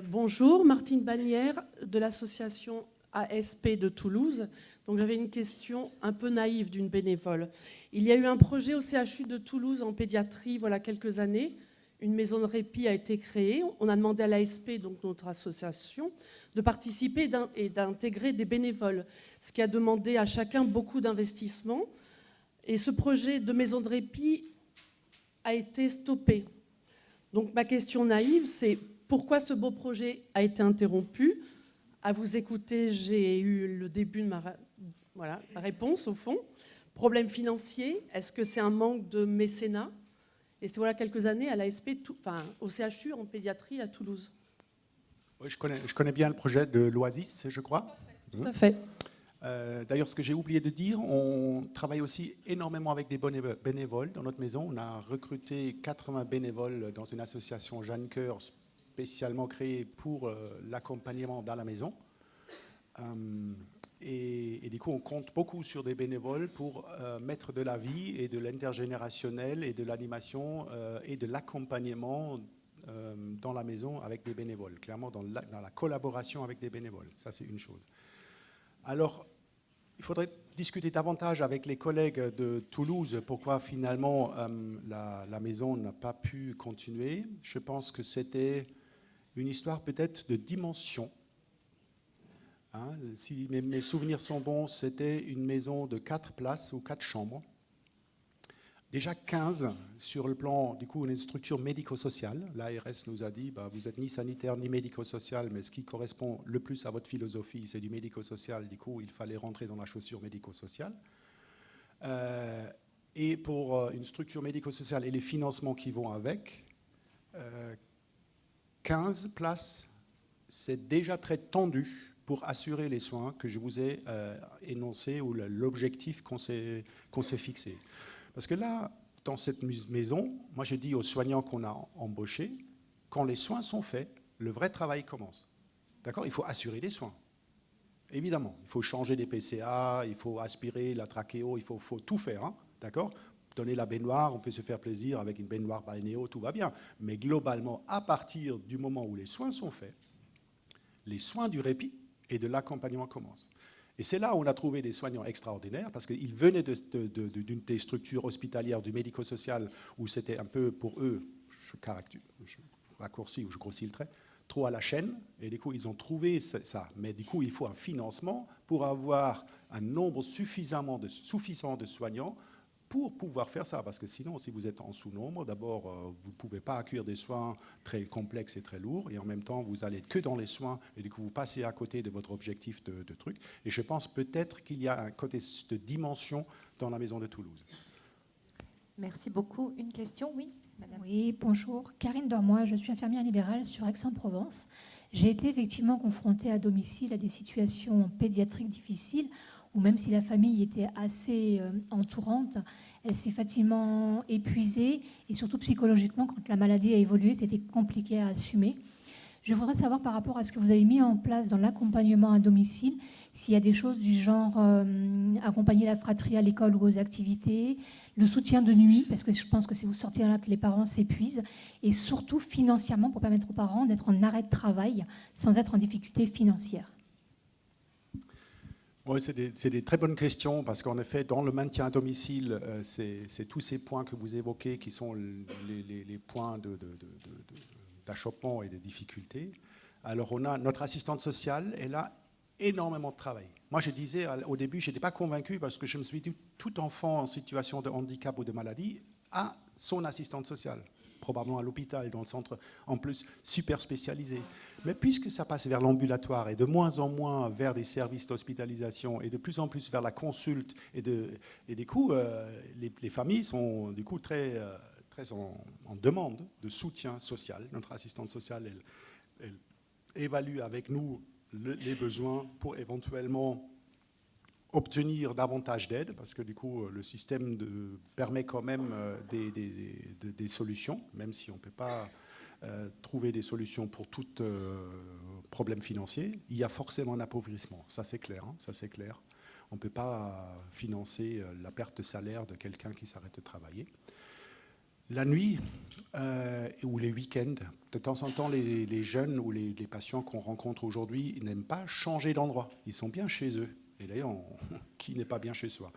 Bonjour, Martine Bagnères de l'association ASP de Toulouse. Donc j'avais une question un peu naïve d'une bénévole. Il y a eu un projet au CHU de Toulouse en pédiatrie, voilà quelques années. Une maison de répit a été créée. On a demandé à l'ASP, donc notre association, de participer et d'intégrer des bénévoles, ce qui a demandé à chacun beaucoup d'investissement. Et ce projet de maison de répit a été stoppé. Donc ma question naïve, c'est pourquoi ce beau projet a été interrompu? À vous écouter, j'ai eu le début de ma réponse, au fond. Problème financier, est-ce que c'est un manque de mécénat? Et c'est voilà quelques années à l'ASP, au CHU en pédiatrie à Toulouse. Oui, je connais bien le projet de l'Oasis, je crois. Tout à fait. D'ailleurs, ce que j'ai oublié de dire, on travaille aussi énormément avec des bénévoles dans notre maison. On a recruté 80 bénévoles dans une association Jeanne Cœur spécialement créée pour l'accompagnement dans la maison. Et du coup, on compte beaucoup sur des bénévoles pour mettre de la vie et de l'intergénérationnel et de l'animation et de l'accompagnement dans la maison avec des bénévoles, clairement dans la collaboration avec des bénévoles. Ça, c'est une chose. Alors, il faudrait discuter davantage avec les collègues de Toulouse pourquoi finalement la maison n'a pas pu continuer. Je pense que c'était une histoire peut-être de dimension. Hein, si mes souvenirs sont bons, c'était une maison de 4 places ou 4 chambres. Déjà 15 sur le plan, du coup, on est une structure médico-sociale. L'ARS nous a dit, vous n'êtes ni sanitaire ni médico-social, mais ce qui correspond le plus à votre philosophie, c'est du médico-social. Du coup, il fallait rentrer dans la chaussure médico-sociale. Et pour une structure médico-sociale et les financements qui vont avec, 15 places, c'est déjà très tendu pour assurer les soins que je vous ai énoncés ou l'objectif qu'on s'est fixé. Parce que là, dans cette maison, moi je dis aux soignants qu'on a embauchés, quand les soins sont faits, le vrai travail commence. D'accord ? Il faut assurer les soins. Évidemment, il faut changer les PCA, il faut aspirer la trachéo, il faut tout faire. Hein, d'accord ? Donner la baignoire, on peut se faire plaisir avec une baignoire balnéo, tout va bien. Mais globalement, à partir du moment où les soins sont faits, les soins du répit et de l'accompagnement commencent. Et c'est là où on a trouvé des soignants extraordinaires, parce qu'ils venaient d'une des structures hospitalières du médico-social, où c'était un peu pour eux, je raccourcis ou je grossis le trait, trop à la chaîne, et du coup ils ont trouvé ça. Mais du coup il faut un financement pour avoir un nombre suffisant de soignants pour pouvoir faire ça, parce que sinon, si vous êtes en sous-nombre, d'abord, vous ne pouvez pas accueillir des soins très complexes et très lourds, et en même temps, vous allez que dans les soins, et du coup, vous passez à côté de votre objectif de truc. Et je pense peut-être qu'il y a un côté de dimension dans la maison de Toulouse. Merci beaucoup. Une question, oui, madame. Oui, bonjour. Karine Dormois, je suis infirmière libérale sur Aix-en-Provence. J'ai été effectivement confrontée à domicile à des situations pédiatriques difficiles, où même si la famille était assez entourante, elle s'est facilement épuisée, et surtout psychologiquement, quand la maladie a évolué, c'était compliqué à assumer. Je voudrais savoir par rapport à ce que vous avez mis en place dans l'accompagnement à domicile, s'il y a des choses du genre accompagner la fratrie à l'école ou aux activités, le soutien de nuit, parce que je pense que c'est vous sortir là que les parents s'épuisent, et surtout financièrement pour permettre aux parents d'être en arrêt de travail sans être en difficulté financière. Oui, c'est des très bonnes questions, parce qu'en effet, dans le maintien à domicile, c'est tous ces points que vous évoquez qui sont les points d'achoppement et de difficultés. Alors, notre assistante sociale, elle a énormément de travail. Moi, je disais au début, je n'étais pas convaincu, parce que je me suis dit, tout enfant en situation de handicap ou de maladie a son assistante sociale, probablement à l'hôpital, dans le centre, en plus, super spécialisé. Mais puisque ça passe vers l'ambulatoire et de moins en moins vers des services d'hospitalisation et de plus en plus vers la consulte, et du coup, les familles sont du coup très en demande de soutien social. Notre assistante sociale, elle évalue avec nous les besoins pour éventuellement obtenir davantage d'aide, parce que du coup, le système permet quand même des solutions, même si on ne peut pas trouver des solutions pour tout problème financier. Il y a forcément un appauvrissement, ça c'est clair. Hein, ça c'est clair. On ne peut pas financer la perte de salaire de quelqu'un qui s'arrête de travailler. La nuit ou les week-ends, de temps en temps, les jeunes ou les patients qu'on rencontre aujourd'hui, ils n'aiment pas changer d'endroit. Ils sont bien chez eux. Et d'ailleurs, qui n'est pas bien chez soi.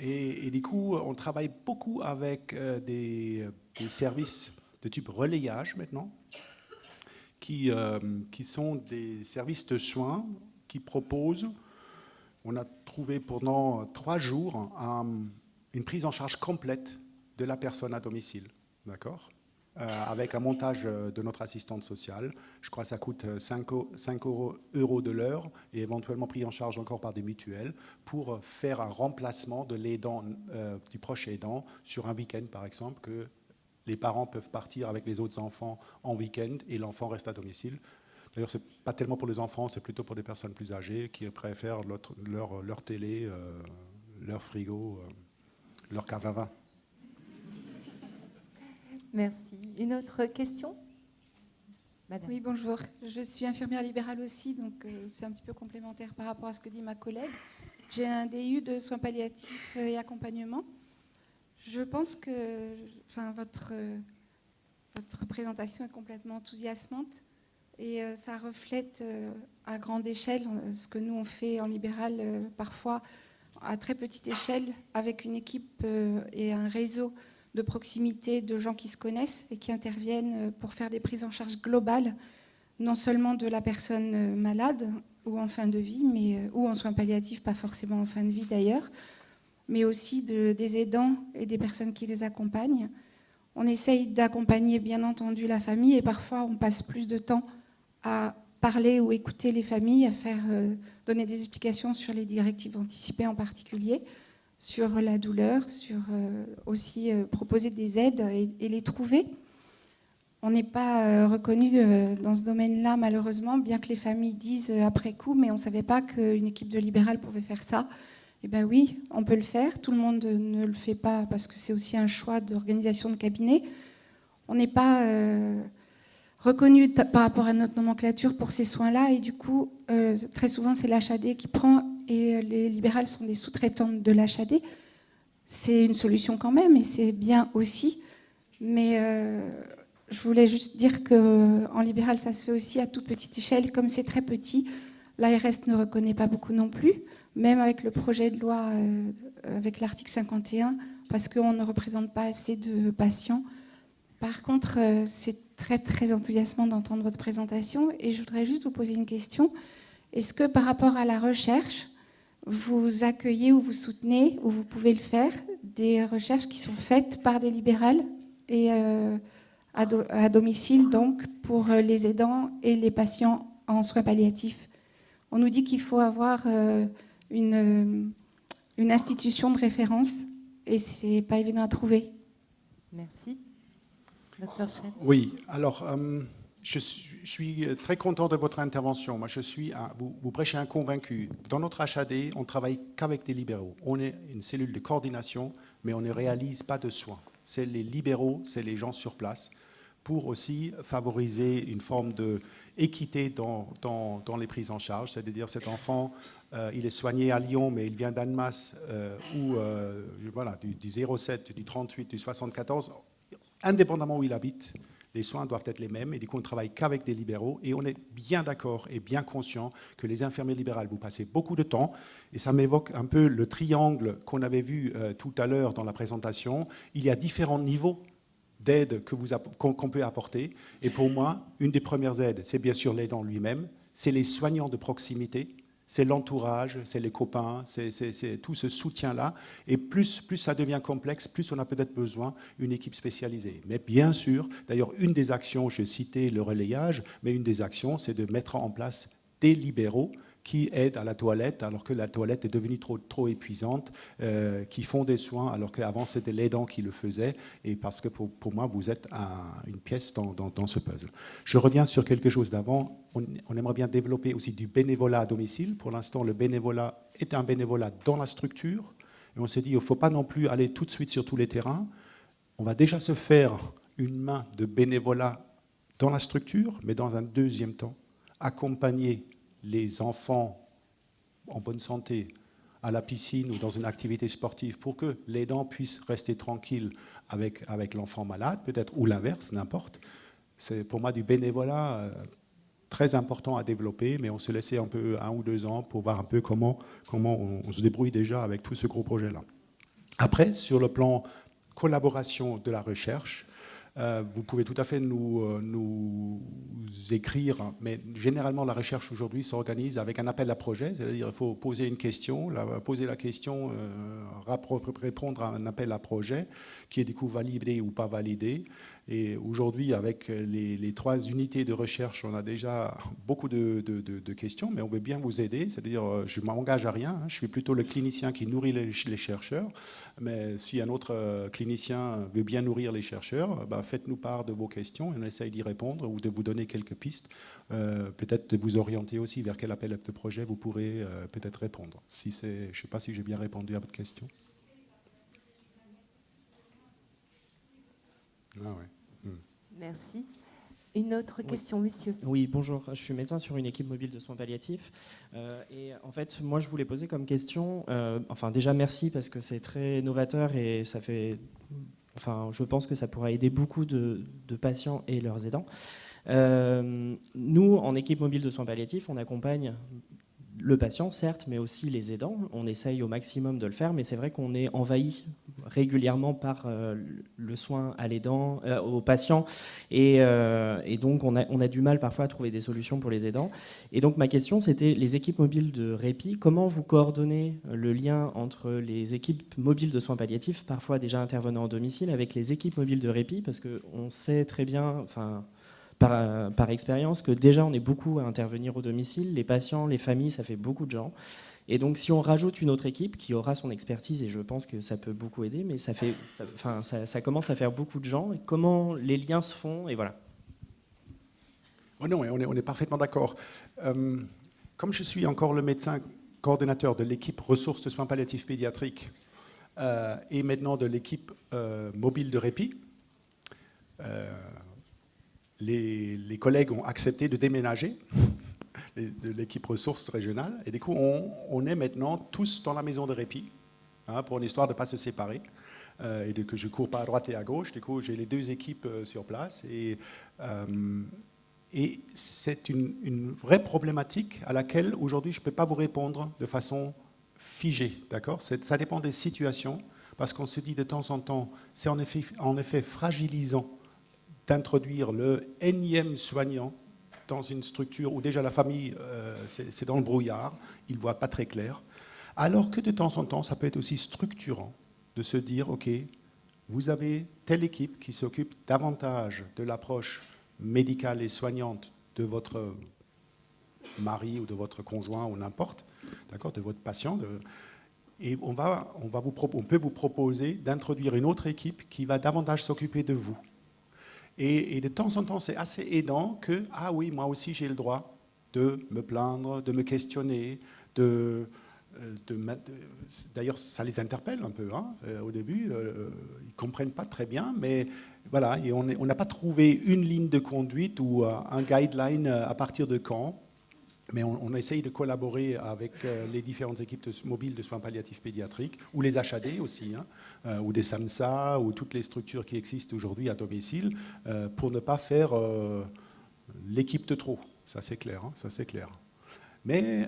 Et du coup, on travaille beaucoup avec des services de type relayage maintenant, qui sont des services de soins qui proposent, on a trouvé pendant 3 jours, une prise en charge complète de la personne à domicile, d'accord ? Avec un montage de notre assistante sociale. Je crois que ça coûte 5 euros de l'heure et éventuellement pris en charge encore par des mutuelles pour faire un remplacement de l'aidant, du proche aidant sur un week-end, par exemple, que les parents peuvent partir avec les autres enfants en week-end et l'enfant reste à domicile. D'ailleurs, ce n'est pas tellement pour les enfants, c'est plutôt pour des personnes plus âgées qui préfèrent leur télé, leur frigo, leur cave à vin. Merci. Une autre question? Madame. Oui, bonjour. Je suis infirmière libérale aussi, donc c'est un petit peu complémentaire par rapport à ce que dit ma collègue. J'ai un DU de soins palliatifs et accompagnement. Je pense que votre présentation est complètement enthousiasmante et ça reflète à grande échelle ce que nous on fait en libéral parfois à très petite échelle avec une équipe et un réseau de proximité de gens qui se connaissent et qui interviennent pour faire des prises en charge globales, non seulement de la personne malade ou en fin de vie, ou en soins palliatifs, pas forcément en fin de vie d'ailleurs, mais aussi des aidants et des personnes qui les accompagnent. On essaye d'accompagner bien entendu la famille et parfois on passe plus de temps à parler ou écouter les familles, à faire donner des explications sur les directives anticipées en particulier, sur la douleur, sur aussi proposer des aides et les trouver. On n'est pas reconnu dans ce domaine-là, malheureusement, bien que les familles disent après coup, mais on ne savait pas qu'une équipe de libéral pouvait faire ça. Eh bien oui, on peut le faire. Tout le monde ne le fait pas parce que c'est aussi un choix d'organisation de cabinet. On n'est pas reconnu par rapport à notre nomenclature pour ces soins-là et du coup, très souvent, c'est l'HAD qui prend et les libérales sont des sous-traitantes de l'HAD. C'est une solution quand même et c'est bien aussi, mais je voulais juste dire qu'en libéral, ça se fait aussi à toute petite échelle. Comme c'est très petit, l'ARS ne reconnaît pas beaucoup non plus, même avec le projet de loi, avec l'article 51, parce qu'on ne représente pas assez de patients. Par contre, c'est très, très enthousiasmant d'entendre votre présentation et je voudrais juste vous poser une question. Est-ce que par rapport à la recherche, vous accueillez ou vous soutenez, ou vous pouvez le faire, des recherches qui sont faites par des libérales et à domicile, donc, pour les aidants et les patients en soins palliatifs? On nous dit qu'il faut avoir une institution de référence et c'est pas évident à trouver. Merci. Docteur Schell. Oui, alors je suis très content de votre intervention. Moi, vous prêchez un convaincu. Dans notre HAD, on ne travaille qu'avec des libéraux. On est une cellule de coordination, mais on ne réalise pas de soins. C'est les libéraux, c'est les gens sur place, pour aussi favoriser une forme d'équité dans les prises en charge. C'est-à-dire cet enfant, il est soigné à Lyon, mais il vient d'Annemasse, ou voilà, du 07, du 38, du 74, indépendamment où il habite, les soins doivent être les mêmes. Et du coup, on ne travaille qu'avec des libéraux. Et on est bien d'accord et bien conscient que les infirmiers libérales, vous passez beaucoup de temps. Et ça m'évoque un peu le triangle qu'on avait vu tout à l'heure dans la présentation. Il y a différents niveaux d'aide qu'on peut apporter. Et pour moi, une des premières aides, c'est bien sûr l'aidant lui-même, c'est les soignants de proximité, c'est l'entourage, c'est les copains, c'est tout ce soutien-là. Et plus ça devient complexe, plus on a peut-être besoin d'une équipe spécialisée. Mais bien sûr, d'ailleurs, une des actions, j'ai cité le relayage, mais une des actions, c'est de mettre en place des libéraux qui aident à la toilette, alors que la toilette est devenue trop épuisante, qui font des soins, alors qu'avant c'était l'aidant qui le faisait, et parce que pour moi, vous êtes une pièce dans ce puzzle. Je reviens sur quelque chose d'avant. On aimerait bien développer aussi du bénévolat à domicile. Pour l'instant, le bénévolat est un bénévolat dans la structure, et on s'est dit, il ne faut pas non plus aller tout de suite sur tous les terrains. On va déjà se faire une main de bénévolat dans la structure, mais dans un deuxième temps, accompagner les enfants en bonne santé à la piscine ou dans une activité sportive pour que l'aidant puisse rester tranquille avec l'enfant malade, peut-être, ou l'inverse, n'importe. C'est pour moi du bénévolat très important à développer, mais on se laissait un peu 1 ou 2 ans pour voir un peu comment on se débrouille déjà avec tout ce gros projet-là. Après, sur le plan collaboration de la recherche, vous pouvez tout à fait nous écrire, mais généralement la recherche aujourd'hui s'organise avec un appel à projet, c'est-à-dire il faut poser une question, poser la question, répondre à un appel à projet qui est du coup validé ou pas validé. Et aujourd'hui, avec les 3 unités de recherche, on a déjà beaucoup de questions, mais on veut bien vous aider. C'est-à-dire, je ne m'engage à rien, hein, je suis plutôt le clinicien qui nourrit les chercheurs. Mais si un autre clinicien veut bien nourrir les chercheurs, faites-nous part de vos questions et on essaye d'y répondre ou de vous donner quelques pistes. Peut-être de vous orienter aussi vers quel appel de projet vous pourrez peut-être répondre. Je ne sais pas si j'ai bien répondu à votre question. Ah ouais. Merci. Une autre question, monsieur. Oui, bonjour. Je suis médecin sur une équipe mobile de soins palliatifs. Et en fait, moi, je voulais poser comme question... déjà, merci parce que c'est très novateur et ça fait... je pense que ça pourra aider beaucoup de patients et leurs aidants. Nous, en équipe mobile de soins palliatifs, on accompagne le patient, certes, mais aussi les aidants. On essaye au maximum de le faire, mais c'est vrai qu'on est envahi régulièrement par le soin à l'aidant, au patient, et donc on a du mal parfois à trouver des solutions pour les aidants. Et donc ma question, c'était les équipes mobiles de répit. Comment vous coordonnez le lien entre les équipes mobiles de soins palliatifs, parfois déjà intervenant au domicile, avec les équipes mobiles de répit, parce qu'on sait très bien... Par expérience, que déjà on est beaucoup à intervenir au domicile, les patients, les familles, ça fait beaucoup de gens. Et donc si on rajoute une autre équipe qui aura son expertise, et je pense que ça peut beaucoup aider, mais ça commence à faire beaucoup de gens, et comment les liens se font, et voilà. Oh non, on est parfaitement d'accord. Comme je suis encore le médecin coordonnateur de l'équipe ressources de soins palliatifs pédiatriques et maintenant de l'équipe mobile de répit, les collègues ont accepté de déménager de l'équipe ressources régionale. Et du coup, on est maintenant tous dans la maison de répit, hein, pour une histoire de ne pas se séparer. Et que je ne cours pas à droite et à gauche. Du coup, j'ai les 2 équipes sur place. Et c'est une vraie problématique à laquelle, aujourd'hui, je ne peux pas vous répondre de façon figée. D'accord ? Ça dépend des situations, parce qu'on se dit de temps en temps, c'est en effet fragilisant d'introduire le énième soignant dans une structure où déjà la famille, c'est dans le brouillard, ils ne voient pas très clair. Alors que de temps en temps, ça peut être aussi structurant de se dire, OK, vous avez telle équipe qui s'occupe davantage de l'approche médicale et soignante de votre mari ou de votre conjoint ou n'importe, d'accord, de votre patient. Et on peut vous proposer d'introduire une autre équipe qui va davantage s'occuper de vous. Et de temps en temps, c'est assez aidant que, ah oui, moi aussi j'ai le droit de me plaindre, de me questionner, d'ailleurs, ça les interpelle un peu, hein, au début, ils ne comprennent pas très bien, mais voilà, et on n'a pas trouvé une ligne de conduite ou un guideline à partir de quand, mais on essaye de collaborer avec les différentes équipes mobiles de soins palliatifs pédiatriques, ou les HAD aussi, hein, ou des SAMSA, ou toutes les structures qui existent aujourd'hui à domicile, pour ne pas faire l'équipe de trop. Ça, c'est clair. Hein, ça, c'est clair. Mais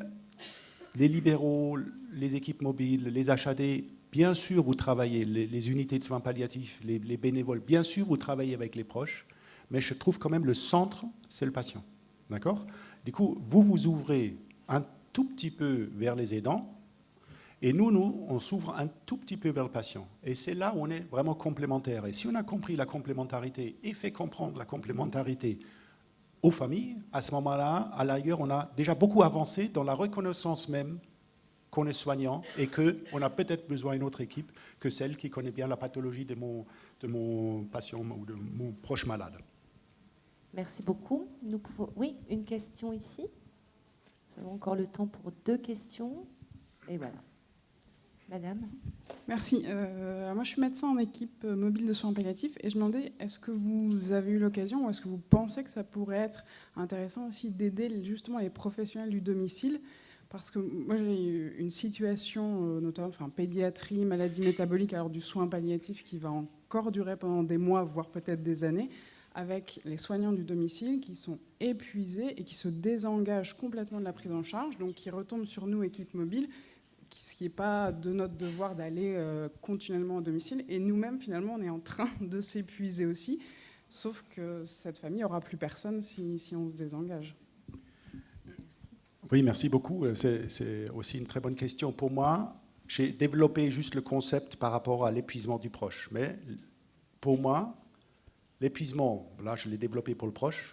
les libéraux, les équipes mobiles, les HAD, bien sûr, vous travaillez, les unités de soins palliatifs, les bénévoles, bien sûr, vous travaillez avec les proches, mais je trouve quand même le centre, c'est le patient. D'accord ? Du coup, vous ouvrez un tout petit peu vers les aidants, et nous, on s'ouvre un tout petit peu vers le patient. Et c'est là où on est vraiment complémentaires. Et si on a compris la complémentarité et fait comprendre la complémentarité aux familles, à ce moment-là, à la rigueur, on a déjà beaucoup avancé dans la reconnaissance même qu'on est soignant et qu'on a peut-être besoin d'une autre équipe que celle qui connaît bien la pathologie de mon patient ou de mon proche malade. Merci beaucoup. Oui, une question ici. Nous avons encore le temps pour 2 questions. Et voilà. Madame. Merci. Moi, je suis médecin en équipe mobile de soins palliatifs et je me demandais, est-ce que vous avez eu l'occasion ou est-ce que vous pensez que ça pourrait être intéressant aussi d'aider justement les professionnels du domicile? Parce que moi, j'ai eu une situation, notamment pédiatrie, maladie métabolique, alors du soin palliatif qui va encore durer pendant des mois, voire peut-être des années, avec les soignants du domicile qui sont épuisés et qui se désengagent complètement de la prise en charge, donc qui retombent sur nous, équipe mobile, ce qui n'est pas de notre devoir d'aller continuellement au domicile. Et nous-mêmes, finalement, on est en train de s'épuiser aussi, sauf que cette famille n'aura plus personne si on se désengage. Oui, merci beaucoup. C'est aussi une très bonne question. Pour moi, j'ai développé juste le concept par rapport à l'épuisement du proche. Mais pour moi, L'épuisement, là je l'ai développé pour le proche.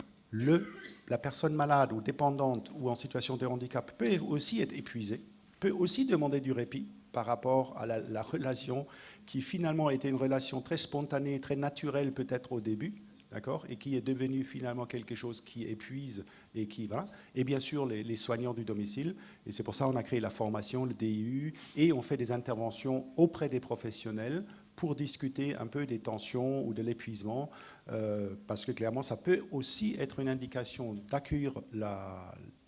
La personne malade ou dépendante ou en situation de handicap peut aussi être épuisée, peut aussi demander du répit par rapport à la relation qui finalement était une relation très spontanée, très naturelle peut-être au début, d'accord, et qui est devenue finalement quelque chose qui épuise et qui va. Et bien sûr les soignants du domicile, et c'est pour ça qu'on a créé la formation, le DIU, et on fait des interventions auprès des professionnels pour discuter un peu des tensions ou de l'épuisement, parce que clairement, ça peut aussi être une indication d'accueillir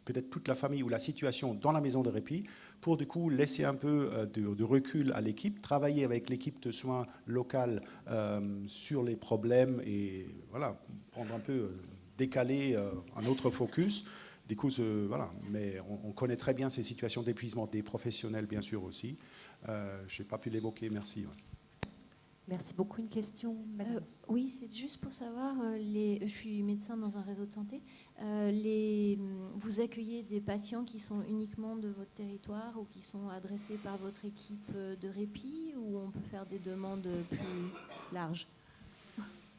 peut-être toute la famille ou la situation dans la maison de répit, pour du coup laisser un peu de recul à l'équipe, travailler avec l'équipe de soins locale sur les problèmes et voilà, prendre un peu, décaler un autre focus. Du coup, voilà, mais on connaît très bien ces situations d'épuisement des professionnels, bien sûr aussi. Je n'ai pas pu l'évoquer, merci. Ouais. Merci beaucoup. Une question, madame. Oui, c'est juste pour savoir, je suis médecin dans un réseau de santé, vous accueillez des patients qui sont uniquement de votre territoire ou qui sont adressés par votre équipe de répit, ou on peut faire des demandes plus larges?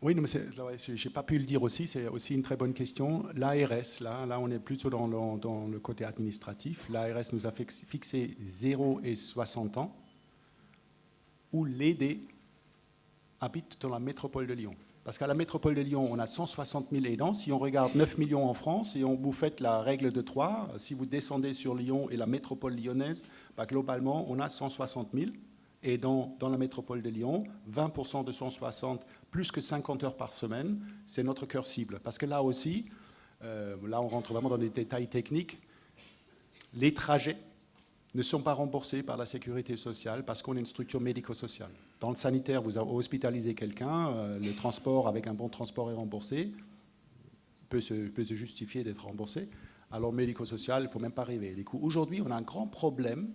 Oui, mais je n'ai pas pu le dire aussi, c'est aussi une très bonne question. L'ARS, là on est plutôt dans le côté administratif. L'ARS nous a fixé 0 et 60 ans, où l'aider habite dans la métropole de Lyon. Parce qu'à la métropole de Lyon, on a 160 000 aidants. Si on regarde 9 millions en France et vous faites la règle de 3, si vous descendez sur Lyon et la métropole lyonnaise, globalement, on a 160 000 aidants dans la métropole de Lyon. 20% de 160, plus que 50 heures par semaine, c'est notre cœur cible. Parce que là aussi, là on rentre vraiment dans des détails techniques, les trajets ne sont pas remboursés par la sécurité sociale parce qu'on est une structure médico-sociale. Dans le sanitaire, vous hospitalisez quelqu'un, le transport avec un bon transport est remboursé, peut se justifier d'être remboursé. Alors médico-social, il ne faut même pas rêver. Du coup, aujourd'hui, on a un grand problème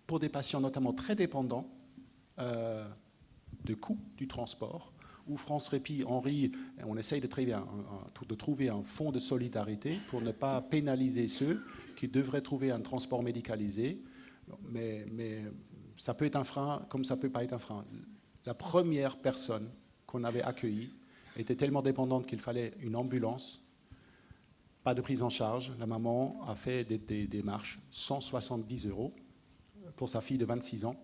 pour des patients notamment très dépendants de coûts du transport, où France Répit, Henri, on essaye de trouver un fonds de solidarité pour ne pas pénaliser ceux qui devraient trouver un transport médicalisé. Mais ça peut être un frein, comme ça ne peut pas être un frein. La première personne qu'on avait accueillie était tellement dépendante qu'il fallait une ambulance, pas de prise en charge. La maman a fait des démarches, 170 € pour sa fille de 26 ans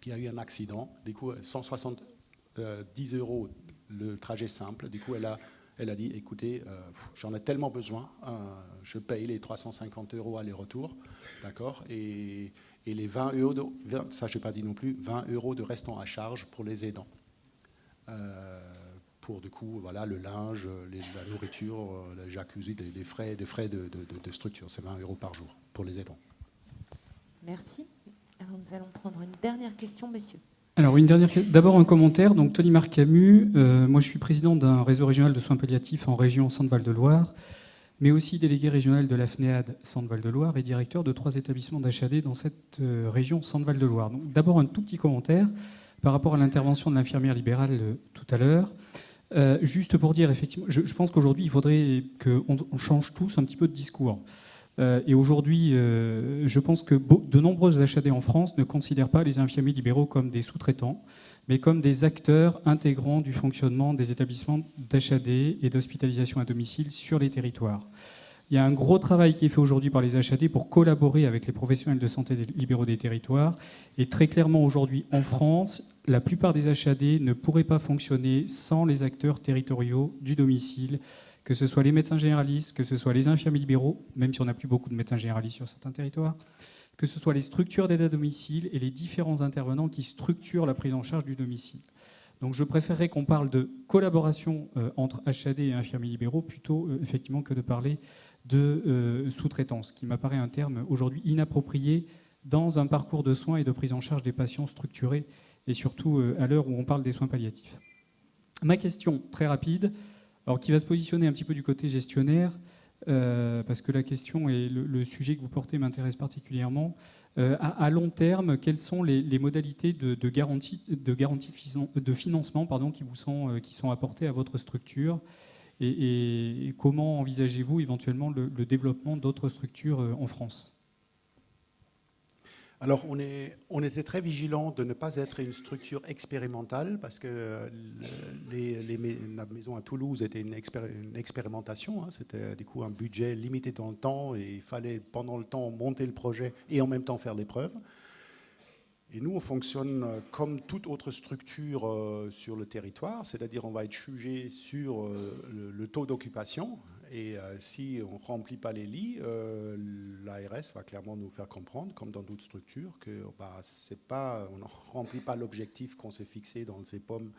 qui a eu un accident. Du coup, 170 € le trajet simple. Du coup, elle a dit, écoutez, j'en ai tellement besoin, je paye les 350 € aller-retour, d'accord, et les 20 €, ça je n'ai pas dit non plus, 20 € de restant à charge pour les aidants. Pour du coup, voilà, le linge, la nourriture, le jacuzzi, les frais de structure, c'est 20 € par jour pour les aidants. Merci. Alors nous allons prendre une dernière question, monsieur. Alors, d'abord un commentaire. Donc, Tony Marc Camus, moi je suis président d'un réseau régional de soins palliatifs en région Centre-Val de Loire, mais aussi délégué régional de la FNEAD Centre-Val de Loire et directeur de 3 établissements d'HAD dans cette région Centre-Val de Loire. Donc, d'abord un tout petit commentaire par rapport à l'intervention de l'infirmière libérale tout à l'heure. Juste pour dire, effectivement, je pense qu'aujourd'hui, il faudrait qu'on change tous un petit peu de discours. Et aujourd'hui, je pense que de nombreuses HAD en France ne considèrent pas les infirmiers libéraux comme des sous-traitants, mais comme des acteurs intégrants du fonctionnement des établissements d'HAD et d'hospitalisation à domicile sur les territoires. Il y a un gros travail qui est fait aujourd'hui par les HAD pour collaborer avec les professionnels de santé libéraux des territoires. Et très clairement, aujourd'hui, en France, la plupart des HAD ne pourraient pas fonctionner sans les acteurs territoriaux du domicile, que ce soit les médecins généralistes, que ce soit les infirmiers libéraux, même si on n'a plus beaucoup de médecins généralistes sur certains territoires, que ce soit les structures d'aide à domicile et les différents intervenants qui structurent la prise en charge du domicile. Donc je préférerais qu'on parle de collaboration entre HAD et infirmiers libéraux plutôt effectivement que de parler de sous-traitance, qui m'apparaît un terme aujourd'hui inapproprié dans un parcours de soins et de prise en charge des patients structurés, et surtout à l'heure où on parle des soins palliatifs. Ma question, très rapide, alors qui va se positionner un petit peu du côté gestionnaire, parce que la question et le sujet que vous portez m'intéresse particulièrement. À long terme, quelles sont les modalités de garantie de financement qui sont apportées à votre structure, et comment envisagez-vous éventuellement le développement d'autres structures en France ? Alors, on était très vigilant de ne pas être une structure expérimentale parce que la maison à Toulouse était une expérimentation. Hein. C'était du coup un budget limité dans le temps et il fallait pendant le temps monter le projet et en même temps faire l'épreuve. Et nous, on fonctionne comme toute autre structure sur le territoire, c'est-à-dire on va être jugé sur le taux d'occupation. Et si on ne remplit pas les lits, l'ARS va clairement nous faire comprendre, comme dans d'autres structures, qu'on ne remplit pas l'objectif qu'on s'est fixé dans le CEPOM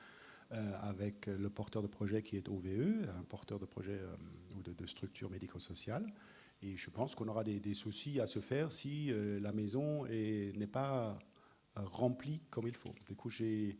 avec le porteur de projet qui est OVE, un porteur de projet ou de structure médico-sociale. Et je pense qu'on aura des soucis à se faire si la maison n'est pas remplie comme il faut. Du coup, j'ai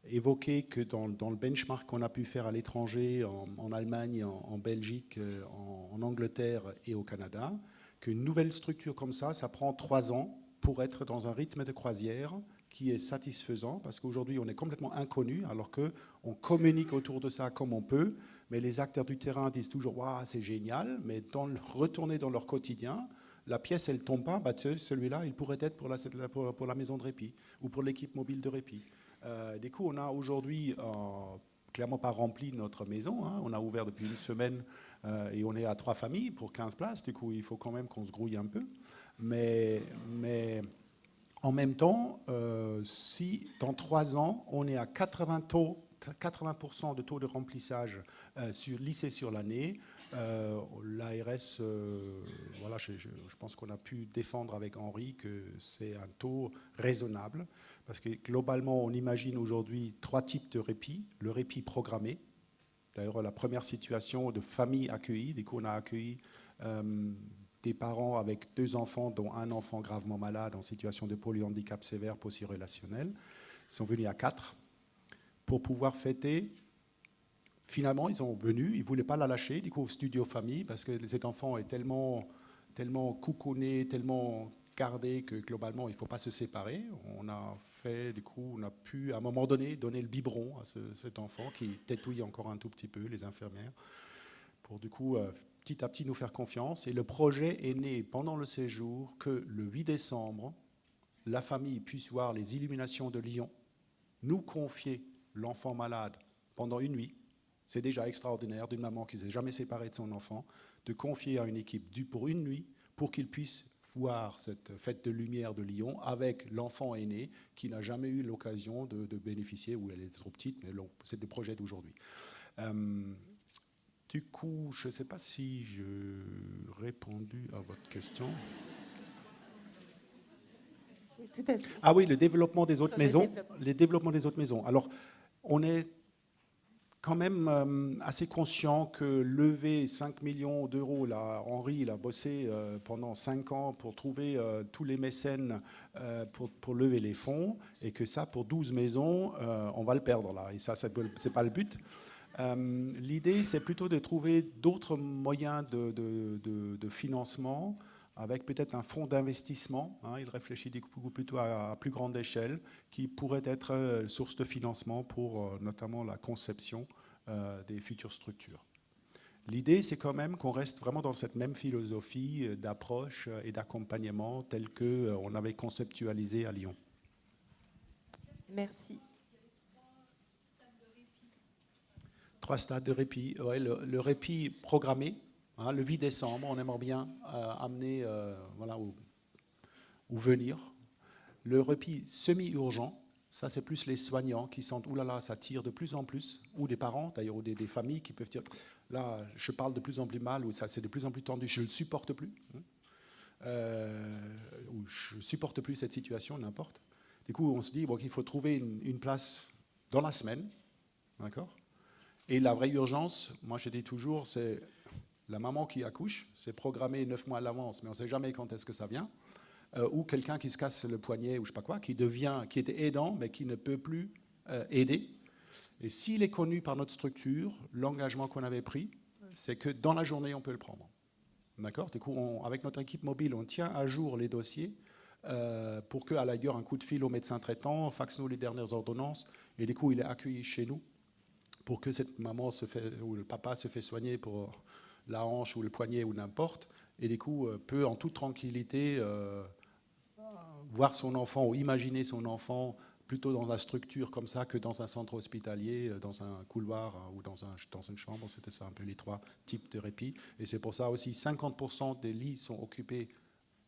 évoqué que dans le benchmark qu'on a pu faire à l'étranger, en Allemagne, en Belgique, en Angleterre et au Canada, qu'une nouvelle structure comme ça prend 3 ans pour être dans un rythme de croisière qui est satisfaisant, parce qu'aujourd'hui on est complètement inconnu, alors qu'on communique autour de ça comme on peut, mais les acteurs du terrain disent toujours « Waouh, c'est génial », mais retourner dans leur quotidien, la pièce, elle ne tombe pas, celui-là, il pourrait être pour la maison de répit ou pour l'équipe mobile de répit. Du coup, on a aujourd'hui clairement pas rempli notre maison. Hein. On a ouvert depuis une semaine et on est à 3 familles pour 15 places. Du coup, il faut quand même qu'on se grouille un peu. Mais en même temps, si dans 3 ans, on est à 80% de taux de remplissage lycée sur l'année, l'ARS, voilà, je pense qu'on a pu défendre avec Henri que c'est un taux raisonnable. Parce que globalement, on imagine aujourd'hui 3 types de répit. Le répit programmé, d'ailleurs la première situation de famille accueillie, du coup on a accueilli des parents avec 2 enfants, dont un enfant gravement malade en situation de polyhandicap sévère post-relationnel. Ils sont venus à 4 pour pouvoir fêter. Finalement, ils sont venus, ils ne voulaient pas la lâcher, du coup au studio famille, parce que cet enfant est tellement coucouné, tellement gardé que globalement il ne faut pas se séparer. On a fait, du coup, on a pu à un moment donné donner le biberon à cet enfant qui tétouille encore un tout petit peu, les infirmières, pour du coup petit à petit nous faire confiance. Et le projet est né pendant le séjour que le 8 décembre, la famille puisse voir les illuminations de Lyon, nous confier l'enfant malade pendant une nuit. C'est déjà extraordinaire d'une maman qui ne s'est jamais séparée de son enfant, de confier à une équipe pour une nuit pour qu'il puisse voir cette fête de lumière de Lyon avec l'enfant aîné qui n'a jamais eu l'occasion de bénéficier, ou elle est trop petite, mais c'est le projet d'aujourd'hui. Du coup, je ne sais pas si j'ai répondu à votre question. Tout à fait. Ah oui, le développement des autres maisons. Le développement des autres maisons. Alors, on est quand même assez conscient que lever 5 millions d'euros, là, Henri il a bossé pendant 5 ans pour trouver tous les mécènes pour lever les fonds, et que ça, pour 12 maisons, on va le perdre là, et ça, c'est pas le but. L'idée, c'est plutôt de trouver d'autres moyens de financement, avec peut-être un fonds d'investissement. Hein, il réfléchit beaucoup plutôt à plus grande échelle, qui pourrait être source de financement pour notamment la conception des futures structures. L'idée, c'est quand même qu'on reste vraiment dans cette même philosophie d'approche et d'accompagnement telle qu'on avait conceptualisé à Lyon. Merci. 3 stades de répit. Ouais, le répit programmé. Hein, le 8 décembre, on aimerait bien amener voilà, ou venir. Le répit semi-urgent, ça c'est plus les soignants qui sentent « oulala, ça tire de plus en plus », ou des parents d'ailleurs, ou des familles qui peuvent dire « là, je parle de plus en plus mal » ou « ça c'est de plus en plus tendu, je ne le supporte plus ». Ou « je ne supporte plus cette situation », n'importe. Du coup, on se dit bon, qu'il faut trouver une place dans la semaine, d'accord ? Et la vraie urgence, moi je dis toujours, c'est la maman qui accouche, c'est programmé 9 mois à l'avance, mais on ne sait jamais quand est-ce que ça vient, ou quelqu'un qui se casse le poignet ou je ne sais pas quoi, qui était aidant, mais qui ne peut plus aider. Et s'il est connu par notre structure, l'engagement qu'on avait pris, c'est que dans la journée, on peut le prendre. D'accord ? Du coup, avec notre équipe mobile, on tient à jour les dossiers pour qu'à la rigueur, un coup de fil au médecin traitant, faxe-nous les dernières ordonnances, et du coup, il est accueilli chez nous pour que cette maman ou le papa se fait soigner pour la hanche ou le poignet ou n'importe, et du coup peut en toute tranquillité voir son enfant ou imaginer son enfant plutôt dans la structure comme ça que dans un centre hospitalier, dans un couloir ou dans une chambre. C'était ça un peu les 3 types de répit. Et c'est pour ça aussi 50% des lits sont occupés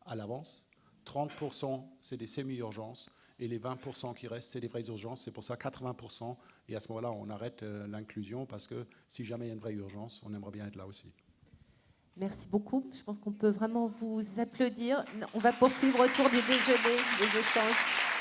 à l'avance, 30% c'est des semi-urgences, et les 20% qui restent, c'est des vraies urgences. C'est pour ça 80%. Et à ce moment-là, on arrête l'inclusion parce que si jamais il y a une vraie urgence, on aimerait bien être là aussi. Merci beaucoup. Je pense qu'on peut vraiment vous applaudir. On va poursuivre autour du déjeuner, des échanges.